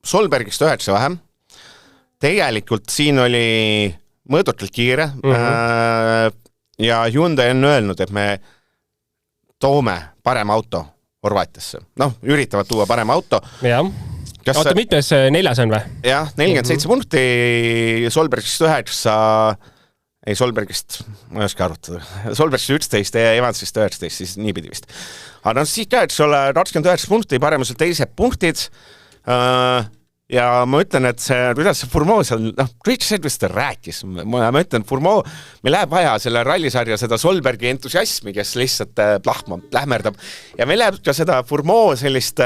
Solbergist 9 vähem. Tegelikult siin oli mõõdutult kiire ja Hyundai on öelnud, et me toome parem auto Horvaatiasse. Üritavad tuua parem auto. Jah. Oota, mitmes 4 on või? Jah, 47 punkti, Solbergist 9, ei Solbergist, ma ei oska arutada, Solbergist 11 ja Evansist 19, siis niipidi vist. Aga siis ka, et sulle 29 punkti, paremuselt teised punktid ja ma ütlen, et kuidas see Furmo seal, kõik see, mis ta rääkis, ma ütlen, Furmo, meil läheb vaja selle rallisarja seda Solbergi entusiasmi, kes lihtsalt lähmerdab ja meil läheb ka seda Furmo sellist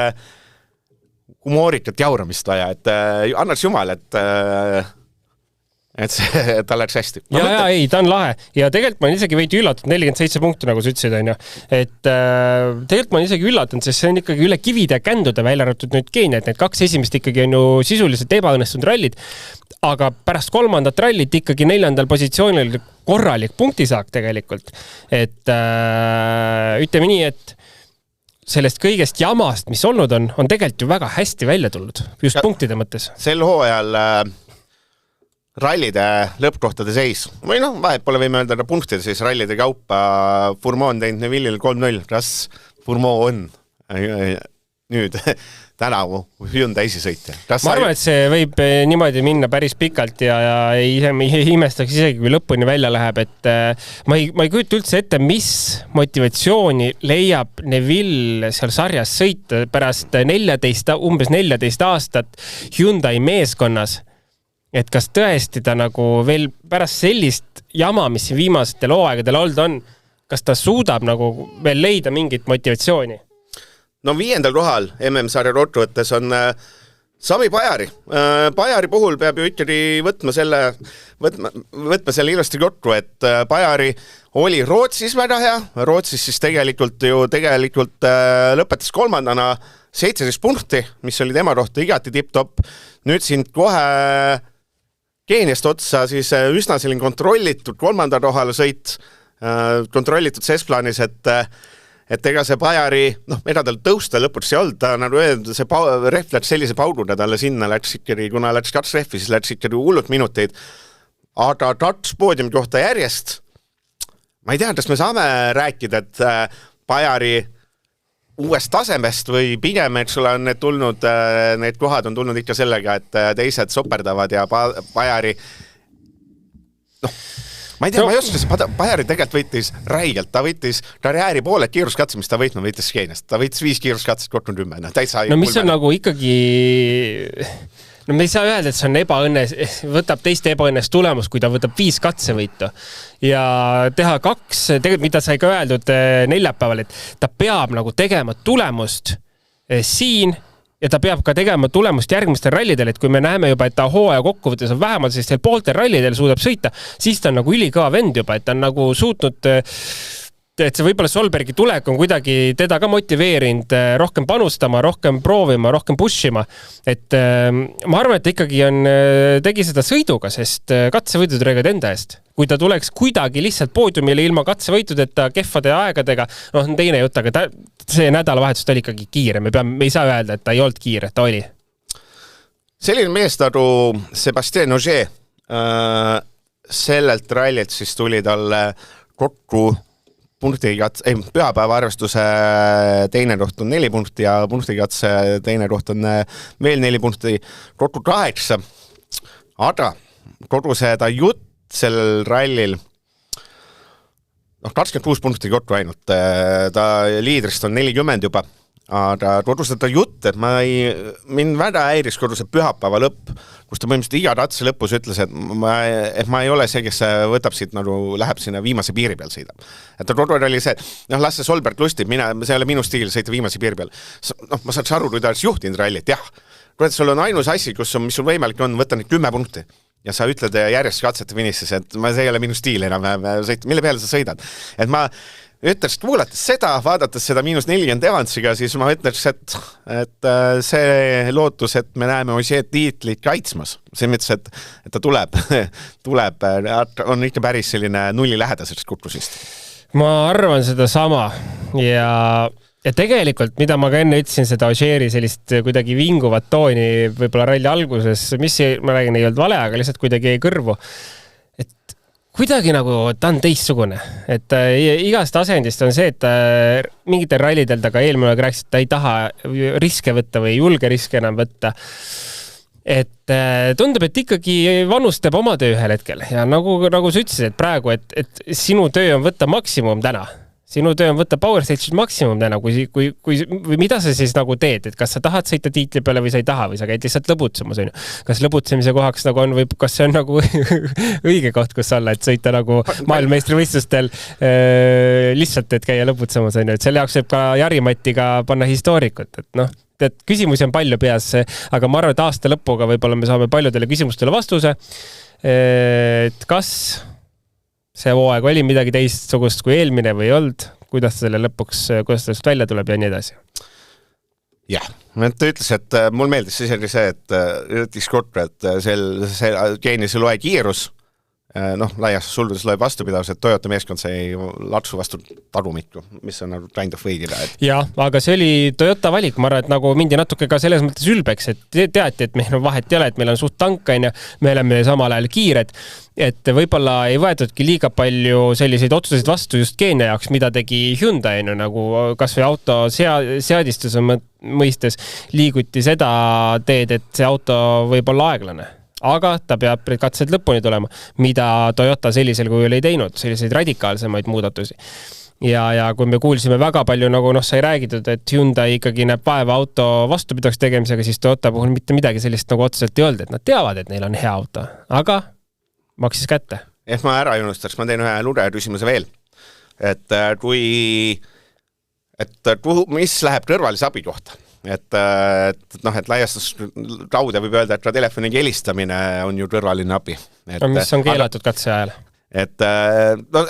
humoorikat jauramist vaja, et annaks jumal, et ta läks hästi. Ei, ta on lahe. Ja tegelikult ma olen isegi veidi üllatunud, 47 punkti, nagu sa ütlesid, on ju. Et tegelikult ma olen isegi üllatunud, sest see on ikkagi üle kivide ja kändude välja arvatud nüüd Keenia, et need 2 esimest ikkagi on ju sisuliselt ebaõnnestunud rallid, aga pärast 3. rallit ikkagi 4. positsioonil korralik punktisaak tegelikult. Et ütleme nii, et sellest kõigest jamast, mis olnud on tegelikult ju väga hästi välja tulnud, just punktide mõttes. Sel hooajal rallide lõppkohtade seis, või vahet pole võime öelda punktide seis rallide kaupa, Furmo on teinud Neville'il 3-0, kas Furmo on nüüd tänavu Hyundai esisõitja? Ma arvan, et see võib niimoodi minna päris pikalt ja ei imestaks isegi, kui lõpuni välja läheb, et ma ei kujuta üldse ette, mis motivatsiooni leiab Neville seal sarjas sõita pärast umbes 14 aastat Hyundai meeskonnas. Et kas tõesti ta nagu veel pärast sellist jama, mis viimastel hooaegadel olnud on, kas ta suudab nagu veel leida mingit motivatsiooni? 5. kohal MM-sarja kokkuvõttes on Sami Pajari. Pajari puhul peab ju ikkagi võtma selle ilusti kokku, et Pajari oli Rootsis väga hea. Rootsis siis tegelikult lõpetas 3. 17 punkti, mis oli tema kohta igati tipp-top. Nüüd siin kohe Keeniast otsa siis üsna selline kontrollitud 3. kohale sõit, kontrollitud sesplaanis, et ega see Pajari, ega tal tõusta lõpuks ei olnud, ta nagu öeldud, see rehv läks sellise pauguna talle sinna, kuna läks 2 rehvi, siis läks ikkagi hullult minuteid, aga 2 poodiumi kohta järjest, ma ei tea, kas me saame rääkida, et Pajari uuest tasemest või pigem, et sulle on need kohad on tulnud ikka sellega, et teised soperdavad ja Pajari ma ei tea, ma ei oska, Pajari tegelikult võitis räigelt, ta võitis karjääri pooled kiiruskatse, mis ta võitma võitis Keeniast, ta võitis 5 kiiruskatset, kokku 10, täitsa mis on nagu ikkagi, me ei saa öelda, et see on võtab teiste ebaõnnest tulemus, kui ta võtab 5 katsevõitu ja teha 2, tegelikult mida sai ka öeldud neljapäeval, et ta peab nagu tegema tulemust siin ja ta peab ka tegema tulemust järgmistel rallidel, et kui me näeme juba, et ta hooaja kokkuvõttes on vähemalt sellistel pooltel rallidel suudab sõita, siis ta on nagu ülikõva vend juba, et ta on nagu suutnud, et see võib-olla Solbergi tulek on kuidagi teda ka motiveerinud rohkem panustama, rohkem proovima, rohkem pushima. Et ma arvan, et ikkagi tegi seda sõiduga, sest katsevõidud räägivad enda eest. Kui ta tuleks kuidagi lihtsalt poodiumile ilma katsevõitudeta kehvade aegadega, on teine jutt, aga see nädalavahetus ta oli ikkagi kiire. Me ei saa öelda, et ta ei olnud kiire, ta oli. Selline mees nagu Sébastien Ogier sellelt rallilt siis tuli talle kokku pühapäeva arvestuse teine koht on 4 punkti ja punktikatse teine koht on veel 4 punkti, kokku 8. Aga kogu seda jutt sellel rallil 26 punkti kokku ainult, ta liidrist on 40 juba, aga kogu seda jutt, et mind väga häiris kogu see pühapäeva lõpp, kus ta põhimõtteliselt iga ratse lõpus ütles, et ma ei ole see, kes võtab siit nagu läheb sinna viimase piiri peal sõidab. Et ta kogu oli see, las see Solberg lustib, see ei ole minu stiil sõita viimase piiri peal. Ma saaks aru, kui ta oleks juhtinud rallit, jah. Kui sul on ainus asi, mis sul võimalik on, võtta nüüd 10 punkti. Ja sa ütled järjest katsete finissis, et see ei ole minu stiil enam sõita, mille peale sa sõidad. Et ma ütleks, kuulates seda, vaadates seda -40 Evansiga, siis ma ütleks, et see lootus, et me näeme Ogier tiitlit kaitsmas, see mõttes, et ta tuleb, on ikka päris selline nulli lähedasest kukkusist. Ma arvan seda sama ja Ja tegelikult, mida ma ka enne ütlesin, seda Ožeeri sellist kuidagi vinguvat tooni võib-olla ralli alguses, mis ma räägin ei olnud vale, aga lihtsalt kuidagi ei kõrvu. Et kuidagi nagu ta on teistsugune. Et igast asendist on see, et mingitel rallidel ta ka eelmine aeg rääkis, et ta ei taha riske võtta või ei julge riske enam võtta. Et tundub, et ikkagi vanustab oma töö ühel hetkel. Ja nagu sa ütlesid, et praegu, et sinu töö on võtta maksimum täna. Sinu töö on võtta Power Stage'is maksimum täna, või mida sa siis nagu teed, et kas sa tahad sõita tiitli peale või sa ei taha või sa käid lihtsalt lõbutsemas, on ju. Kas lõbutsemise kohaks nagu on või kas see on nagu õige koht, kus olla, et sõita nagu maailmameistrivõistlustel lihtsalt, et käia lõbutsemas, on ju. Et selle jaoks võib ka Jari-Matiga panna historikut, et noh, et küsimusi on palju peas, aga ma arvan, et aasta lõpuga võib-olla me saame paljudele küsimustele vastuse, et kas see hooaeg oli midagi teistsugust kui eelmine või ei olnud, kuidas selle lõpuks, kuidas sellest välja tuleb ja nii edasi. Jah, ta ütles, et mul meeldis isegi see, et Discord, et see Geeniuse loe kiirus, laias suldudes loeb vastupidavus, et Toyota meeskond sai latsu vastu tarumikku, mis on nagu kind of veidile. Ja, aga see oli Toyota valik, ma arvan, et nagu mindi natuke ka selles mõttes ülbeks, et teati, et meil on vahet ei ole, et meil on suht tankain ja me oleme samal ajal kiired, et võib-olla ei võetudki liiga palju selliseid otsuseid vastu just Keenia jaoks, mida tegi Hyundai, nagu kas või auto seadistuse mõistes liiguti seda teed, et see auto võib olla aeglane. Aga ta peab katsed lõpuni tulema, mida Toyota sellisel kujul ei teinud, selliseid radikaalsemaid muudatusi. Ja kui me kuulsime väga palju, nagu sai räägitud, et Hyundai ikkagi näeb vaeva auto vastupidavaks tegemisega, siis Toyota puhul mitte midagi sellist nagu otseselt ei olnud, et nad teavad, et neil on hea auto, aga maksis kätte. Et ma ära unustaks, ma teen ühe luure küsimuse veel, et mis läheb kõrvalise abi kohta? Et laiastus rauda võib öelda, et ka telefoni helistamine on ju kõrvaline abi. Mis on keelatud katse ajal? Et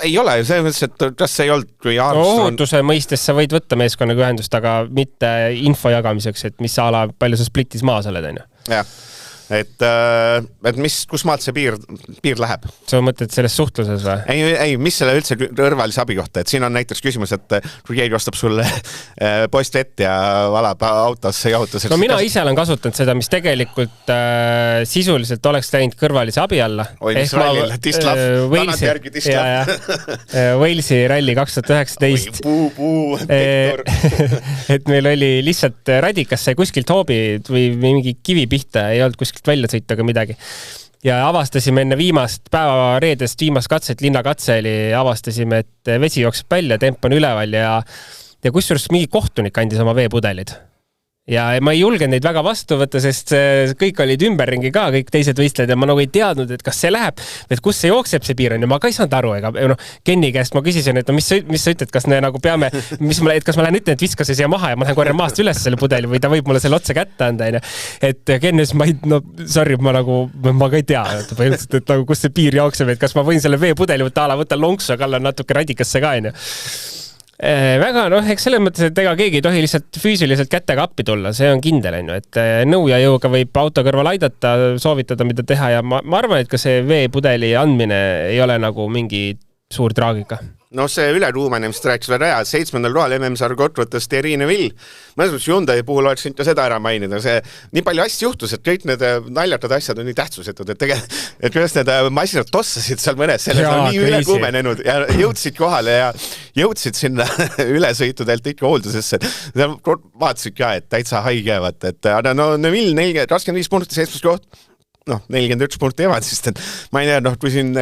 ei ole ju see mõttes, et kas see ei olnud kui ohutuse mõistes sa võid võtta meeskonnaga ühendust, aga mitte info jagamiseks, et mis ala palju sa splitis maas oled, on ju? Jah. Et kus maalt see piir läheb? Sa mõtled selles suhtluses või? Ei, mis selle üldse kõrvalise abi kohta, et siin on näiteks küsimus, et kui keegi ostab sulle postvett ja valab autosse jahutuseks. No mina ise olen kasutanud seda, mis tegelikult sisuliselt oleks läinud kõrvalise abi alla. Oi, mis rallil, Tislav, tanad järgi Tislav. Walesi ralli 2019. Et meil oli lihtsalt radikas sai kuskilt hoobi või mingi kivi pihta, ei olnud kuskilt välja sõita ka midagi. Ja avastasime enne viimast päeva reedest viimast katset, linnakatse oli, avastasime, et vesi jookseb välja, temp on üleval ja kusjuures mingi kohtunik andis oma veepudelid. Ja ma ei julgenud neid väga vastu võtta, sest kõik olid ümberringi ka, kõik teised võistlejad ja ma nagu ei teadnud, et kas see läheb, et kus see jookseb see piir on ja ma ka ei saanud aru, Kenni käest ma küsisin, et mis sa ütled, kas me nagu peame, kas ma lähen ütlen, et viskase siia maha ja ma lähen korjan maast üles selle pudeli või ta võib mulle selle otse kätte anda, et Kennis, ma ka ei tea, et nagu kus see piir jookseb, et kas ma võin selle veepudeli võtta lonksu, aga natuke radikasse ka, väga, eks selles mõttes, et ega keegi ei tohi lihtsalt füüsiliselt kätega appi tulla, see on kindel, et nõu ja jõuga võib auto kõrval aidata, soovitada, mida teha ja ma arvan, et ka see veepudeli andmine ei ole nagu mingi suur traagika. No see üleruumenemist rääkis veel rea, 7. kohal MM-sarg võttes Terrine Vill. Mõnes mõttes Hyundai puhul oleks võinud seda ära mainida. See nii palju asju juhtus, et kõik need naljakad asjad on nii tähtsusetud, et kuidas need masinad tossasid seal mõnes, selles on nii ülekuumenenud ja jõudsid kohale ja jõudsid sinna ülesõitudelt ikka hooldusesse. Vaatasid ka, et täitsa haigevat, et Vill 25 punkti 7. koht, 41 punkti Evansist, et ma ei tea, kui siin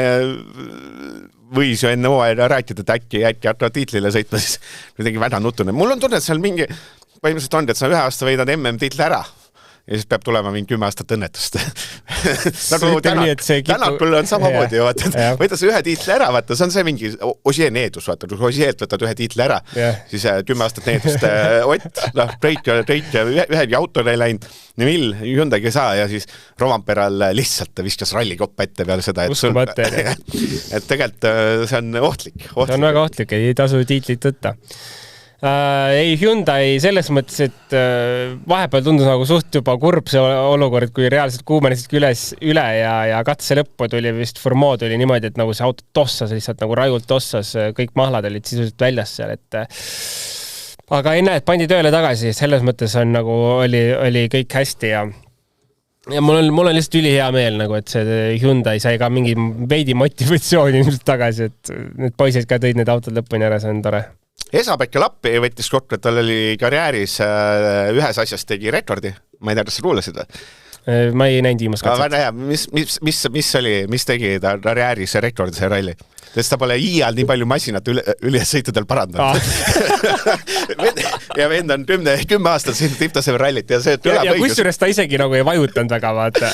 võis ju enne hooaega rääkida, et äkki hakkavad tiitlile sõitma, siis kuidagi väga nutune. Mul on tunne, et seal mingi, põhimõtteliselt on, et sa ühe aasta võidad MM-tiitli ära ja siis peab tulema mingi 10 aastat õnnetust. Nagu Tänakul on samamoodi, võtta see ühe tiitli ära, vaata, see on see mingi Ožee needus, vaata, kui Ožeelt võtad ühe tiitli ära, siis 10 aastat needust Ott, Treit ühegi autole ei läinud, Vill, Hyundai'ga saa ja siis Rovanperal lihtsalt viskas rallikoppa ette peale seda, et tegelikult see on ohtlik. See on väga ohtlik, ei tasu tiitlit võtta. Ei, Hyundai selles mõttes, et vahepeal tundus nagu suht juba kurb see olukord, kui reaalselt kuumenesidki üle ja katse lõppu tuli vist Formood oli niimoodi, et nagu see auto tossas lihtsalt nagu rajult tossas, kõik mahlad olid sisuliselt väljas seal, aga ei näe, et pandi tööle tagasi, selles mõttes on nagu oli kõik hästi ja mul on lihtsalt ülihea meel nagu, et see Hyundai sai ka mingi veidi motivatsiooni tagasi, et need poisid ka tõid need autod lõpuni ära, see on tore. Esa-Pekka Lappi võttis kokku, et tal oli karjääris ühes asjas tegi rekordi. Ma ei tea, kas sa kuulasid? Ma ei näinud viimast katset. Mis tegi ta karjääris rekordi see ralli? Sest ta pole iial nii palju masinat üle sõitudel parandanud. Ja vend on 10 aastat sõitnud tipptaseme rallit ja see ja kusjuures ta isegi nagu ei vajutanud väga, vaata.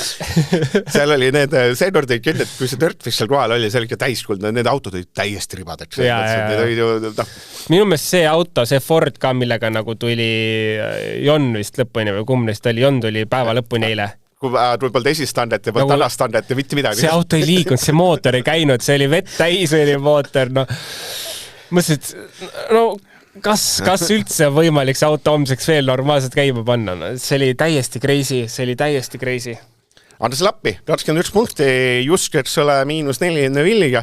Seal oli see kord ei küll, et kui see Dirtfish seal kohal oli, see oli ikka täiskuld, need autod olid täiesti ribadeks. Minu meelest see auto, see Ford ka, millega nagu tuli Jon vist lõpuni või kumnist oli, Jon tuli päeva lõpuni eile. Kui polnud esistandet ja polnud tanastandet ja mitte midagi. See auto ei liikunud, see mootor ei käinud, see oli vett täis oli mootor. Mõtlesin, et kas üldse on võimalik see auto homseks veel normaalselt käima panna? See oli täiesti crazy. Andres Lappi, 21 punkti, Jusk, eks ole, -4 Villiga.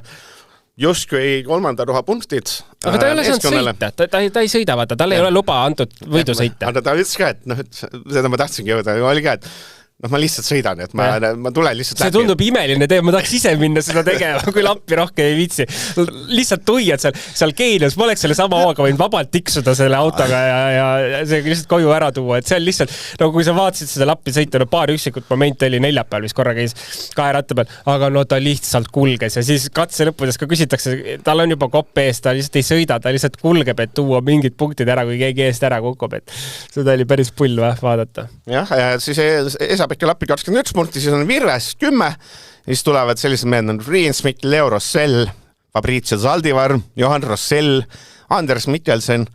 Jusk või 3. roha punktid. Aga ta ei ole saanud sõita, ta ei sõida, vaata, tal ei ole luba antud võidu sõita. Aga ta ütles ka, et seda ma tahtsingi jõuda, oli ka, et ma lihtsalt sõidan, et ma tulen lihtsalt läbi. See tundub imeline tee, ma tahaks ise minna seda tegema, kui Lappi rohkem ei viitsi. Lihtsalt tuiad seal Keenias, ma oleks selle sama hooga võinud vabalt tiksuda selle autoga ja see lihtsalt koju ära tuua. Et see on lihtsalt, nagu kui sa vaatasid seda Lappi sõita, paar üksikut momenti oli neljapäeval, mis korra käis 2 ratta peal, aga ta lihtsalt kulges ja siis katse lõppudes ka küsitakse, tal on juba kopp ees, ta lihtsalt ei sõida, ta lihtsalt kulgeb, et tuua mingid punktid ära, kui keegi eest ära kukub. Et seda oli päris pull vaadata. Jah, ja siis Esa-Pekka Lappi 21 punkti, siis on Virves 10, siis tulevad sellised mehed on Riens Mikk, Leo Rossell, Fabrizio Zaldivar, Johan Rossell, Anders Mikkelsen,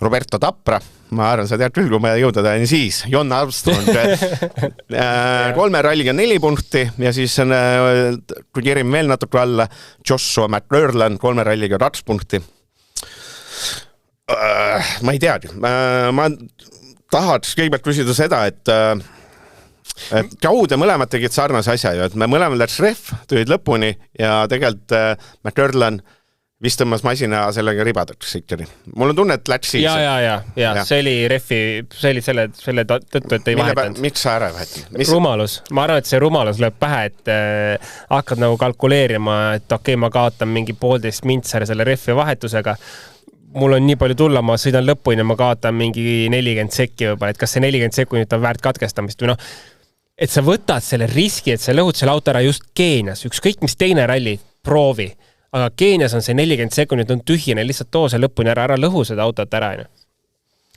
Roberto Tapra, ma arvan, sa tead küll, kui ma jõuda tahan, siis Jon Armstrong 3 ralliga 4 punkti ja siis on, kui kirime veel natuke alla, Joshua McLurlan 3 ralliga 2 punkti. Ma ei teagi, ma tahaks kõigepealt küsida seda, et kaude mõlemad tegid sarnase asja ju, et me mõlemad läks ref, tulid lõpuni ja tegelikult McLurlan vist tõmbas masina sellega ribadaks ikkagi. Mul on tunne, et läks siis. Ja. See oli refi, see oli selle tõttu, et ei vahetanud. Miks sa ära vahetanud? Rumalus. Ma arvan, et see rumalus lööb pähe, et hakkad nagu kalkuleerima, et okei, ma kaotan mingi 1,5 mintsar selle refi vahetusega. Mul on nii palju tulla, ma sõidan lõpuni ja ma kaotan mingi 40 sekki võib-olla, et kas see 40 sekundit on väärt katkestamist või et sa võtad selle riski, et sa lõhud selle auto ära just Keenias, ükskõik mis teine ralli, proovi, aga Keenias on see 40 sekundit on tühjine, lihtsalt too see lõpuni ära lõhu seda autot ära.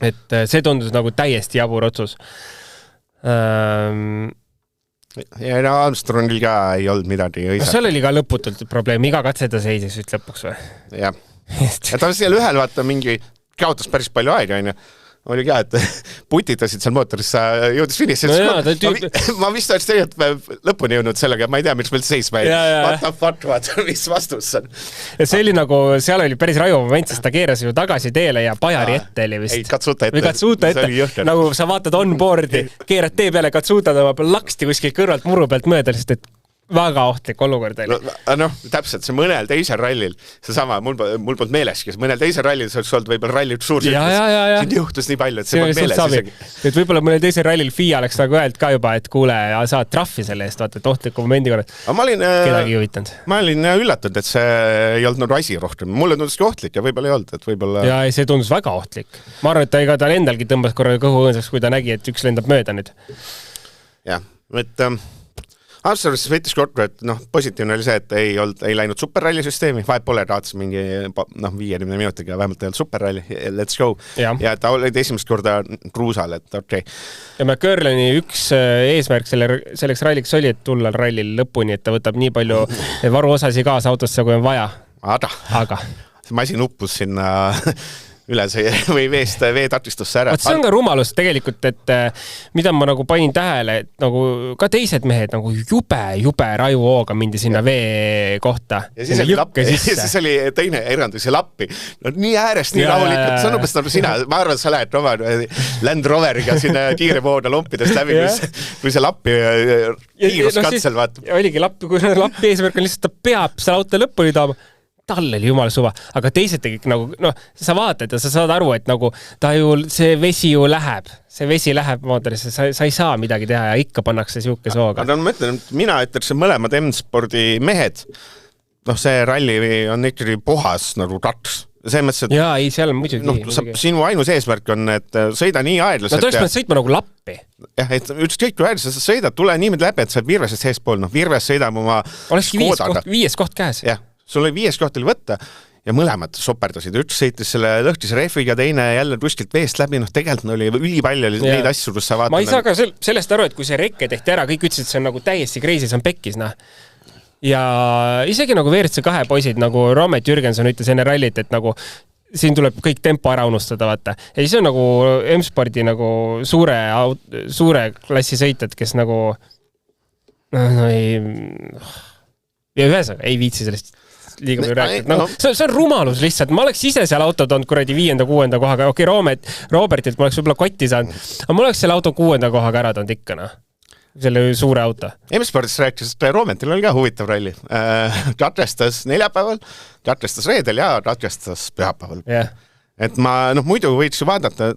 Et see tundus nagu täiesti jabur otsus. Ja Armstrongil ka ei olnud midagi õisa. Seal oli ka lõputult probleem, iga katse ta seisis üht lõpuks või? Jah. Ja ta seal ühel vaata mingi kaotas päris palju aega, oli ka, et putitasid seal mootoris, sa jõudis finissi. Ma vist oleks tegelikult lõpuni jõudnud sellega, ma ei tea, miks meil seisma ei. What the fuck, mis vastus on. Ja see oli nagu, seal oli päris raju moment, sest ta keeras ju tagasi teele ja pajari ette oli vist. Ei, Katsuta ette. Või Katsuta ette. Nagu sa vaatad on-boardi, keerad tee peale Katsuta tõmab laksti kuskil kõrvalt muru pealt mööda, sest et väga ohtlik olukord oli. Täpselt, see mõnel teisel rallil, see sama, mul polnud meeleski, mõnel teisel rallil see oleks olnud võib-olla ralli üks suur siin juhtus nii palju, et see polnud meeles isegi. Et võib-olla mõnel teisel rallil FIA oleks nagu öelnud ka juba, et kuule, saad trahvi selle eest, vaata, et ohtliku momendi korral. Kedagi jõvitanud. Ma olin üllatunud, et see ei olnud nagu asi rohkem. Mulle tunduski ohtlik ja võib-olla ei olnud, et võib-olla... Ja see tundus väga ohtlik. Ma arvan, et ta endalgi tõmbas korraga kõhu õõnsaks, kui ta nägi, et üks lendab mööda nüüd. Jah, et... Armstrong võttis kokku, et positiivne oli see, et ei läinud superrallisüsteemi, vahet pole, raatas mingi 50 minutiga, vähemalt ei olnud superralli, let's go. Ja ta oli esimest korda kruusal, et okei. Ja McLurlani üks eesmärk selleks ralliks oli, et tulla rallil lõpuni, et ta võtab nii palju varuosasi kaasa autosse, kui on vaja. Aga. See masin uppus sinna... üle see või veetatistusse ära. See on ka rumalus tegelikult, et mida ma nagu panin tähele, et nagu ka teised mehed nagu jube raju hooga mindi sinna vee kohta. Ja siis oli teine erand, see Lappi. Nii äärest, nii rahulikult. See on umbes nagu sina. Ma arvan, sa lähed oma Land Roveriga sinna kiire voona lompidest läbi, kui see Lappi kiiruskatsel vaata. Oligi Lappi, kui Lappi eesmärk on lihtsalt, ta peab selle auto lõpuni taama. tal oli jumal suva, aga teised tegid nagu, sa vaatad ja sa saad aru, et nagu see vesi ju läheb. See vesi läheb mootorisse, sa ei saa midagi teha ja ikka pannakse siuke sooga. Ma mõtlen, mina ütleks mõlemad M-spordi mehed, see ralli on ikkagi puhas nagu taks. See mõttes, et jaa, ei, seal on muidugi. Sinu ainus eesmärk on, et sõida nii aedlaselt. No tõesti sõitma nagu lappi. Jah, et ükskõik kui aedlaselt sa sõidad, tule niimoodi läbi, et sa Virvesest seespool. Virves sõidab oma olekski viies koht käes. Jah, sul oli 5 koht oli võtta ja mõlemad soperdasid. Üks sõitis selle lõhtise rehviga, teine jälle kuskilt veest läbi. Tegelikult oli ülipalju neid asju, kus sa vaatad. Ma ei saa ka sellest aru, et kui see rekke tehti ära, kõik ütlesid, see on nagu täiesti kreisi, see on pekkis, Ja isegi nagu WRC2 poisid, nagu Romet Jürgenson ütles enne rallit, et nagu siin tuleb kõik tempo ära unustada, vaata. Ja siis on nagu M-spordi nagu suure klassi sõitjad, kes nagu ja ühesõnaga ei viitsi sellest liiga palju rääkida. See on rumalus lihtsalt. Ma oleks ise seal auto toonud kuradi 5.-6. kohaga. Okei, Robertilt ma oleks võib-olla kotti saanud, aga ma oleks selle auto 6. kohaga ära toonud ikka, selle suure auto. M-spordis rääkis, et Rometil oli ka huvitav ralli. Katrestas neljapäeval, katrestas reedel ja katrestas pühapäeval. Yeah. Et ma, muidu võiks ju vaadata,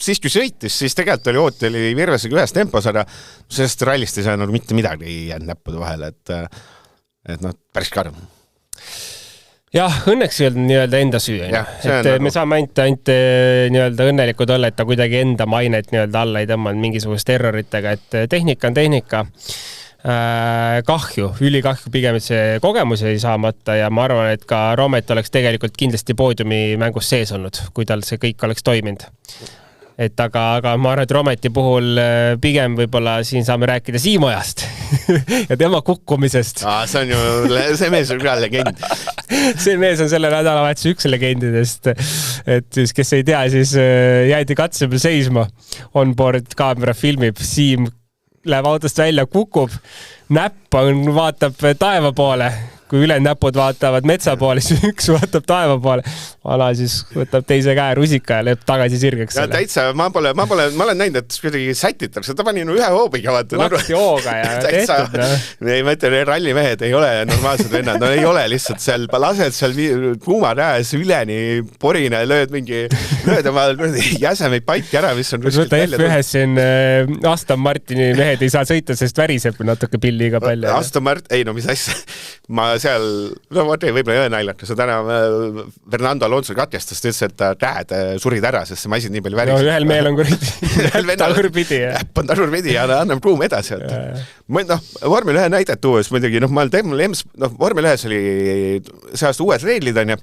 siis kui sõitis, siis tegelikult oli Virvesega ühes tempos, aga sellest rallist ei saa mitte midagi jäänud näppude vahele, et päris karm. Jah, õnneks ei olnud nii-öelda enda süü. Et me saame ainult nii-öelda õnnelikud olla, et ta kuidagi enda mainet nii-öelda alla ei tõmmanud mingisugust erroritega, et tehnika on tehnika. Kahju, ülikahju pigem, et see kogemus ei saamata ja ma arvan, et ka Romet oleks tegelikult kindlasti poodiumi mängus sees olnud, kui tal see kõik oleks toiminud. Et aga ma arvan, et Rometi puhul pigem võib-olla siin saame rääkida Siimojast ja tema kukkumisest. See on ju, see mees on ka legend. See mees on selle nädalavahetuse üks legendidest, et siis, kes ei tea, siis jäeti katsepel seisma. On-board kaamera filmib, Siim läheb autost välja, kukub, näpp vaatab taeva poole. Kui üle näpud vaatavad metsa poole, siis üks vaatab taeva poole. Vana siis võtab teise käe rusika ja lööb tagasi sirgeks. Ja täitsa, ma olen näinud, et kuidagi sätitakse. Ta pani ühe hoobiga. Lakti hooga ja tehtud. Ei, ma ütlen, rallimehed ei ole normaalsed vennad. No ei ole lihtsalt seal, lased seal kuuma rääs üleni porine, lööd oma jäsemeid paiki ära, mis on kuskilt välja. F1-s siin Aston Martini mehed ei saa sõita, sest väriseb natuke pilliga palju. Aston Martin, ei no mis asja. Ma seal, võib-olla ei ole naljakas, täna Fernando Alonso katkestas, ta ütles, et tähed surid ära, sest see masin nii palju väris. Ühel meel on tagurpidi. Äpp on tagurpidi ja annab ruum edasi. Vormel 1 näidet tuues muidugi, Vormel 1 oli see aasta uued reeglid, on ja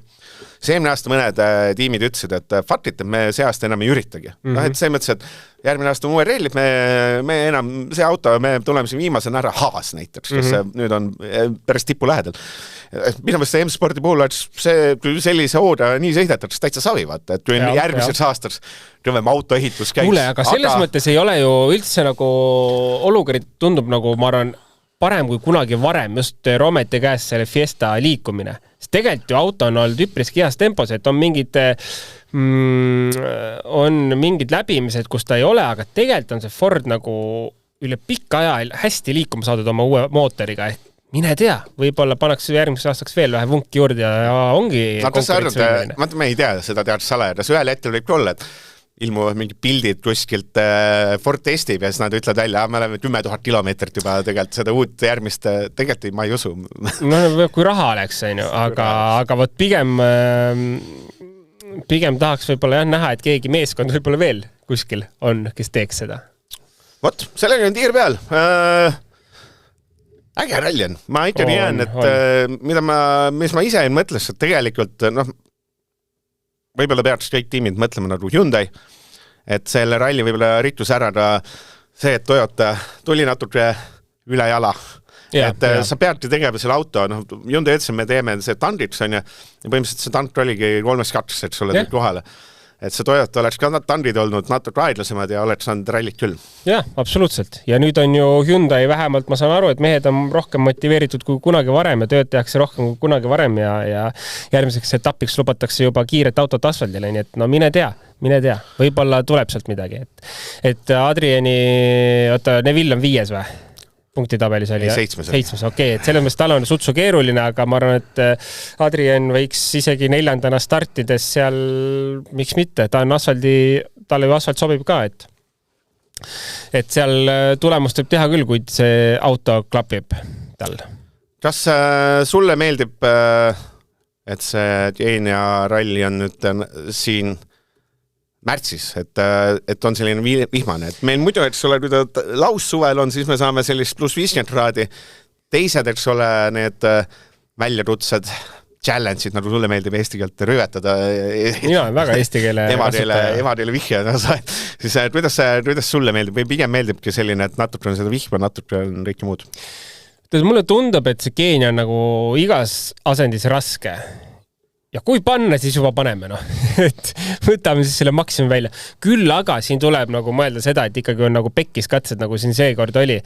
see eelmine aasta mõned tiimid ütlesid, et faktit, et me see aasta enam ei üritagi. Et see mõttes, et järgmine aasta on uue reeglid, me enam, see auto, me tuleme siin viimasena ära Haas näiteks, kes nüüd on päris tipu lähedal. Minu mõttes see M-spordi puhul oleks kui sellise hooda nii sõidetakse täitsa savivat, et kui järgmiseks aastaks kõvem autoehitus käis. Kuule, aga selles mõttes ei ole ju üldse nagu olukord tundub nagu, ma arvan, parem kui kunagi varem just Rometi käes selle Fiesta liikumine. Sest tegelikult ju auto on olnud üpriski heas tempos, et on mingid läbimised, kus ta ei ole, aga tegelikult on see Ford nagu üle pikka aja hästi liikuma saadud oma uue mootoriga. Mine tea, võib-olla pannakse järgmiseks aastaks veel vähe vunki juurde ja ongi konkurentsivõimeline. Me ei tea seda teadus salajas. Ühel hetkel võib olla, et ilmuvad mingi pildid kuskilt Ford testib ja siis nad ütlevad välja, me oleme 10 000 kilomeetrit juba tegelikult seda uut järgmist, tegelikult ma ei usu. No kui raha oleks, aga võt pigem tahaks võib-olla näha, et keegi meeskond võib-olla veel kuskil on, kes teeks seda. Vot, sellega on tiir peal. Äge ralli on. Ma ikkagi jään, et mis ma ise mõtles, et tegelikult võib-olla peaks kõik tiimid mõtlema nagu Hyundai, et selle ralli võib-olla riktus ära ka see, et Toyota tuli natuke üle jala. Sa peadki tegema selle auto, Hyundai ütles, me teeme see tandriks, on ja põhimõtteliselt see tandr oligi 3-2, et sulle tuli kohale. Et see Toyota oleks ka tandrid olnud natuke aedlasemad ja oleks saanud rallit küll. Jah, absoluutselt. Ja nüüd on ju Hyundai vähemalt, ma saan aru, et mehed on rohkem motiveeritud kui kunagi varem ja tööd tehakse rohkem kui kunagi varem ja järgmiseks etapiks lubatakse juba kiiret autot asfaldile, nii et mine tea. Võib-olla tuleb sealt midagi. Et Adriani, Neville on 5 või? punktitabelis oli? 7. Okei, et selles mõttes tal on sutsu keeruline, aga ma arvan, et Adrian võiks isegi 4. startides seal, miks mitte, ta on talle ju asfalt sobib ka, et seal tulemust võib teha küll, kuid see auto klapib tal. Kas sulle meeldib, et see Geenia ralli on nüüd siin märtsis, et on selline vihmane, et meil muidu, eks ole, kui ta laussuvel on, siis me saame sellist pluss 50 kraadi, teised, eks ole, need väljarutsed challenge'id, nagu sulle meeldib eesti keelt rüvetada. Mina olen väga eesti keele emadeele vihja, siis kuidas sulle meeldib või pigem meeldibki selline, et natuke on seda vihma, natuke on kõike muud? Mulle tundub, et see Geenia on nagu igas asendis raske. Ja kui panna, siis juba paneme, et võtame siis selle maksimum välja. Küll aga siin tuleb nagu mõelda seda, et ikkagi on nagu pekkis katsed, nagu siin seekord oli.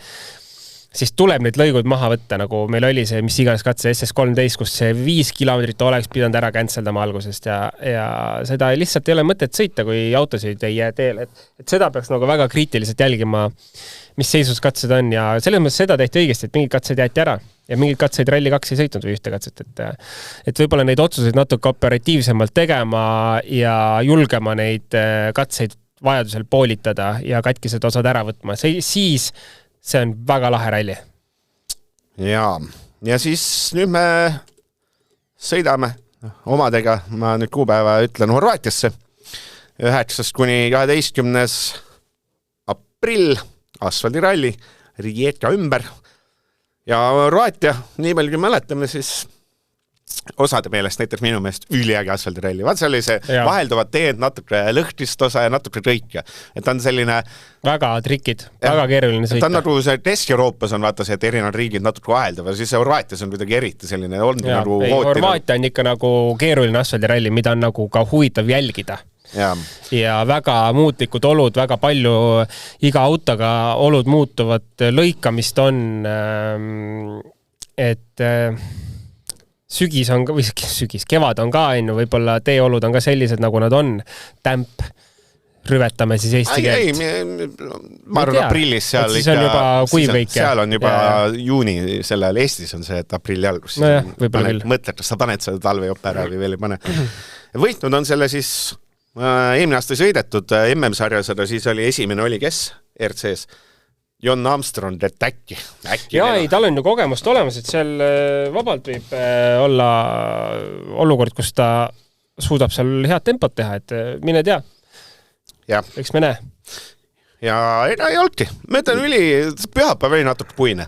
Siis tuleb need lõigud maha võtta, nagu meil oli see, mis iganes katse SS13, kus see 5 kilomeetrit oleks pidanud ära canceldama algusest ja seda lihtsalt ei ole mõtet sõita, kui autosid ei jää teel. Et seda peaks nagu väga kriitiliselt jälgima, mis seisus katsed on ja selles mõttes seda tehti õigesti, et mingid katsed jäeti ära ja mingid katseid Rally 2 ei sõitnud või ühte katset, et võib-olla neid otsuseid natuke operatiivsemalt tegema ja julgema neid katseid vajadusel poolitada ja katkised osad ära võtma. Siis see on väga lahe ralli. Ja siis nüüd me sõidame omadega, ma nüüd kuupäeva ütlen Horvaatiasse, 9. kuni 12. aprill asfaldiralli Rijeka ümber ja Horvaatia, nii palju kui mäletame, siis osade meelest, näiteks minu meelest üliäge asfaldiralli. Vaat see oli see vahelduvad teed natuke lõhtrist osa ja natuke kõike. Et on selline väga trikid, väga keeruline sõita. Ta on nagu see Kesk-Euroopas on vaata see, et erinevad riigid natuke vaheldavad, siis Horvaatias on kuidagi eriti selline nagu Horvaatia on ikka nagu keeruline asfaldiralli, mida on nagu ka huvitav jälgida. Ja väga muutlikud olud, väga palju iga autoga olud muutuvad, lõikamist on, et sügis on ka, või kevad on ka, võib-olla teeolud on ka sellised, nagu nad on, tämp, rüvetame siis eesti keelt. Ma arvan, aprillis seal ikka, on juba kuivõik. Seal on juba juuni, sellel Eestis on see, et aprilli algus. Mõtled, kas sa paned selle talvejoppe ära või veel ei pane. Võitnud on selle siis eelmine aasta sõidetud MM-sarja seda, siis oli esimene oli kes RC-s? John Armstrong, et äkki. Tal on ju kogemust olemas, et seal vabalt võib olla olukord, kus ta suudab seal head tempot teha, et mine tea. Eks me näe. Ja ei olnudki. Ma ütlen pühapäev oli natuke puine.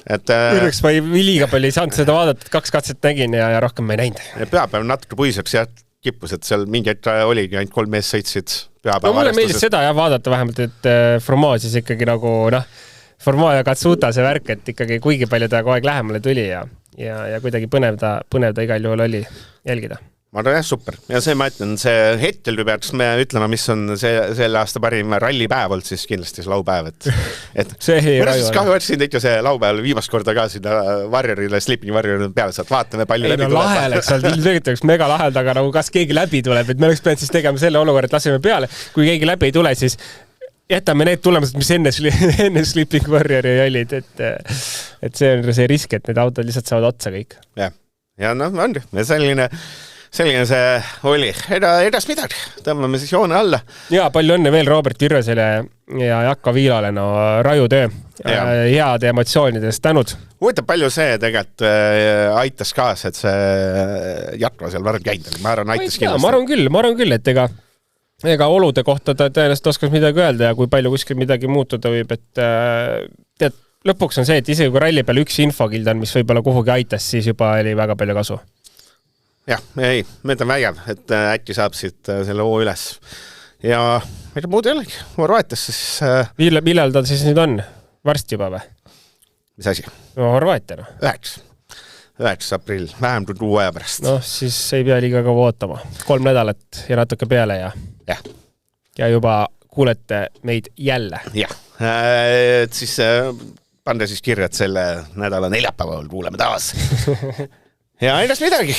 Üreks ma liiga palju ei saanud seda vaadata, et 2 katset nägin ja rohkem ma ei näinud. Pühapäev natuke puiseks ja kippus, et seal mingi hetk oligi, ainult 3 mees sõitsid pühapäeva mulle meeldis seda vaadata vähemalt, et Formaa siis ikkagi nagu Formaa ja Katsuta see värk, et ikkagi kuigi palju ta kogu aeg lähemale tuli ja kuidagi põnev ta igal juhul oli jälgida. Ma arvan, super. Ja see, ma ütlen, see hetkel peaks me ütlema, mis on selle aasta parim rallipäev olnud, siis kindlasti see laupäev. Mõnes kahju otsin ikka see laupäev viimast korda ka sinna varjerile, Sleeping Warrior peale saad, vaatame palju läbi tuleb. Lahe läks, tegelikult mega laheld, aga nagu kas keegi läbi tuleb, et me oleks pidanud siis tegema selle olukorra, et laseme peale. Kui keegi läbi ei tule, siis jätame need tulemused, mis enne Sleeping Warriori olid, et see on see risk, et need autod lihtsalt saavad otsa kõik. Ja on selline see oli. Edas midagi, tõmbame siis joone alla. Ja palju õnne veel Robert Virvesele ja Jakko Viilale, raju töö. Head emotsioonidest tänud. Huvitav palju see tegelikult aitas kaas, et see Jakko seal varem käinud. Ma arvan, aitas kindlasti. Ma arvan küll, et ega olude kohta ta tõenäoliselt oskas midagi öelda ja kui palju kuskil midagi muutuda võib, et lõpuks on see, et isegi kui ralli peal üks infokild on, mis võib-olla kuhugi aitas, siis juba oli väga palju kasu. Jah, ei, me ütlen vägev, et äkki saab siit selle oo üles. Ja mida muud ei olegi, Horvaatias siis... Millal ta siis nüüd on? Varsti juba või? Mis asi? Horvaatia. 9. aprill, vähem kui 2 aja pärast. Siis ei pea liiga kaua ootama. 3 nädalat ja natuke peale ja juba kuulete meid jälle. Jah, et siis pande siis kirja, et selle nädala neljapäeval kuuleme taas. Ja ennast midagi.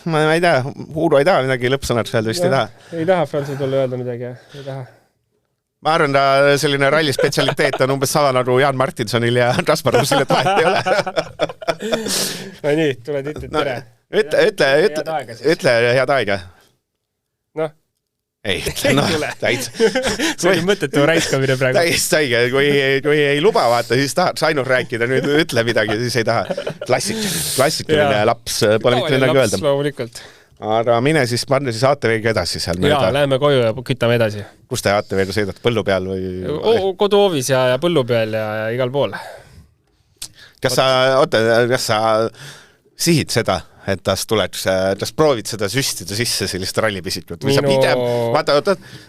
Ma ei tea, Uuro ei taha midagi lõppsõnad öelda, vist ei taha. Ei taha Fransi tulla öelda midagi, ei taha. ma arvan, ta selline ralli spetsialiteet on umbes sama nagu Jaan Martinsonil ja Rasparussil, et vahet ei ole. No nii, tuled tere. Ütle head aega. Noh. Ei, täitsa. See oli mõttetu räiskamine praegu. Täiesti õige, kui ei luba vaata, siis tahad ainult rääkida, nüüd ütle midagi, siis ei taha. Klassikaline laps, pole mitte midagi öelda. Loomulikult. Aga mine siis, panne siis ATV-ga edasi seal mööda. Jaa, läheme koju ja kütame edasi. Kus te ATV-ga sõidad? Põllu peal või? Koduhoovis ja põllu peal ja igal pool. Kas sa sihid seda, et tas proovid seda süstida sisse sellist rallipisikut või sa pigem,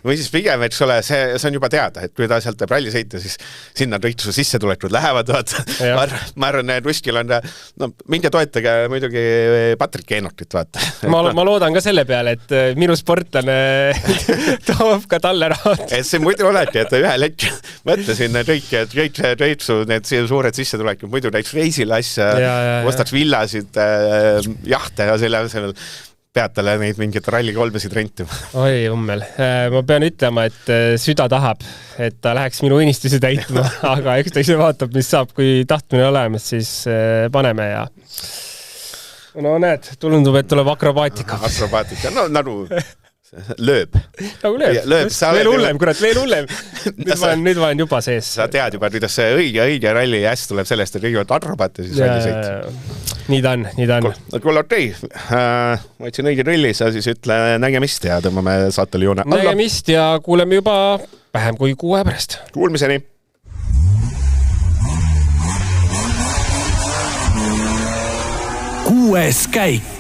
või siis pigem, et see on juba teada, et kui ta sealt teeb ralli sõita, siis sinna kõik su sissetulekud lähevad, vaata. Ma arvan, et kuskil on, minge toetage muidugi Patrik Eenokit, vaata. Ma loodan ka selle peale, et minu sportlane toob ka talle rahat. Et see muidu olegi, et ühel hetk mõtlesin kõik su need suured sissetulekud, muidu näiteks reisile asja, ostaks villasid, jahte ja selle pead talle neid mingid ralli kolmesid rentima. Oi, ummel. Ma pean ütlema, et süda tahab, et ta läheks minu unistusi täitma, aga eks ta ise vaatab, mis saab, kui tahtmine olemas, siis paneme ja no näed, tundub, et tuleb akrobaatika. Akrobaatika, no nagu lööb. Nagu lööb. Veel hullem, kurat, veel hullem. Nüüd ma olen juba sees. Sa tead juba, kuidas see õige ralli häst tuleb sellest, et kõigepealt akrobaatia, siis ralli sõit. Nii ta on. Kuule, okei. Ma ütlesin õige ralli, sa siis ütle nägemist ja tõmbame saatele joone alla. Nägemist ja kuuleme juba vähem kui 6 pärast. Kuulmiseni. 6. käik.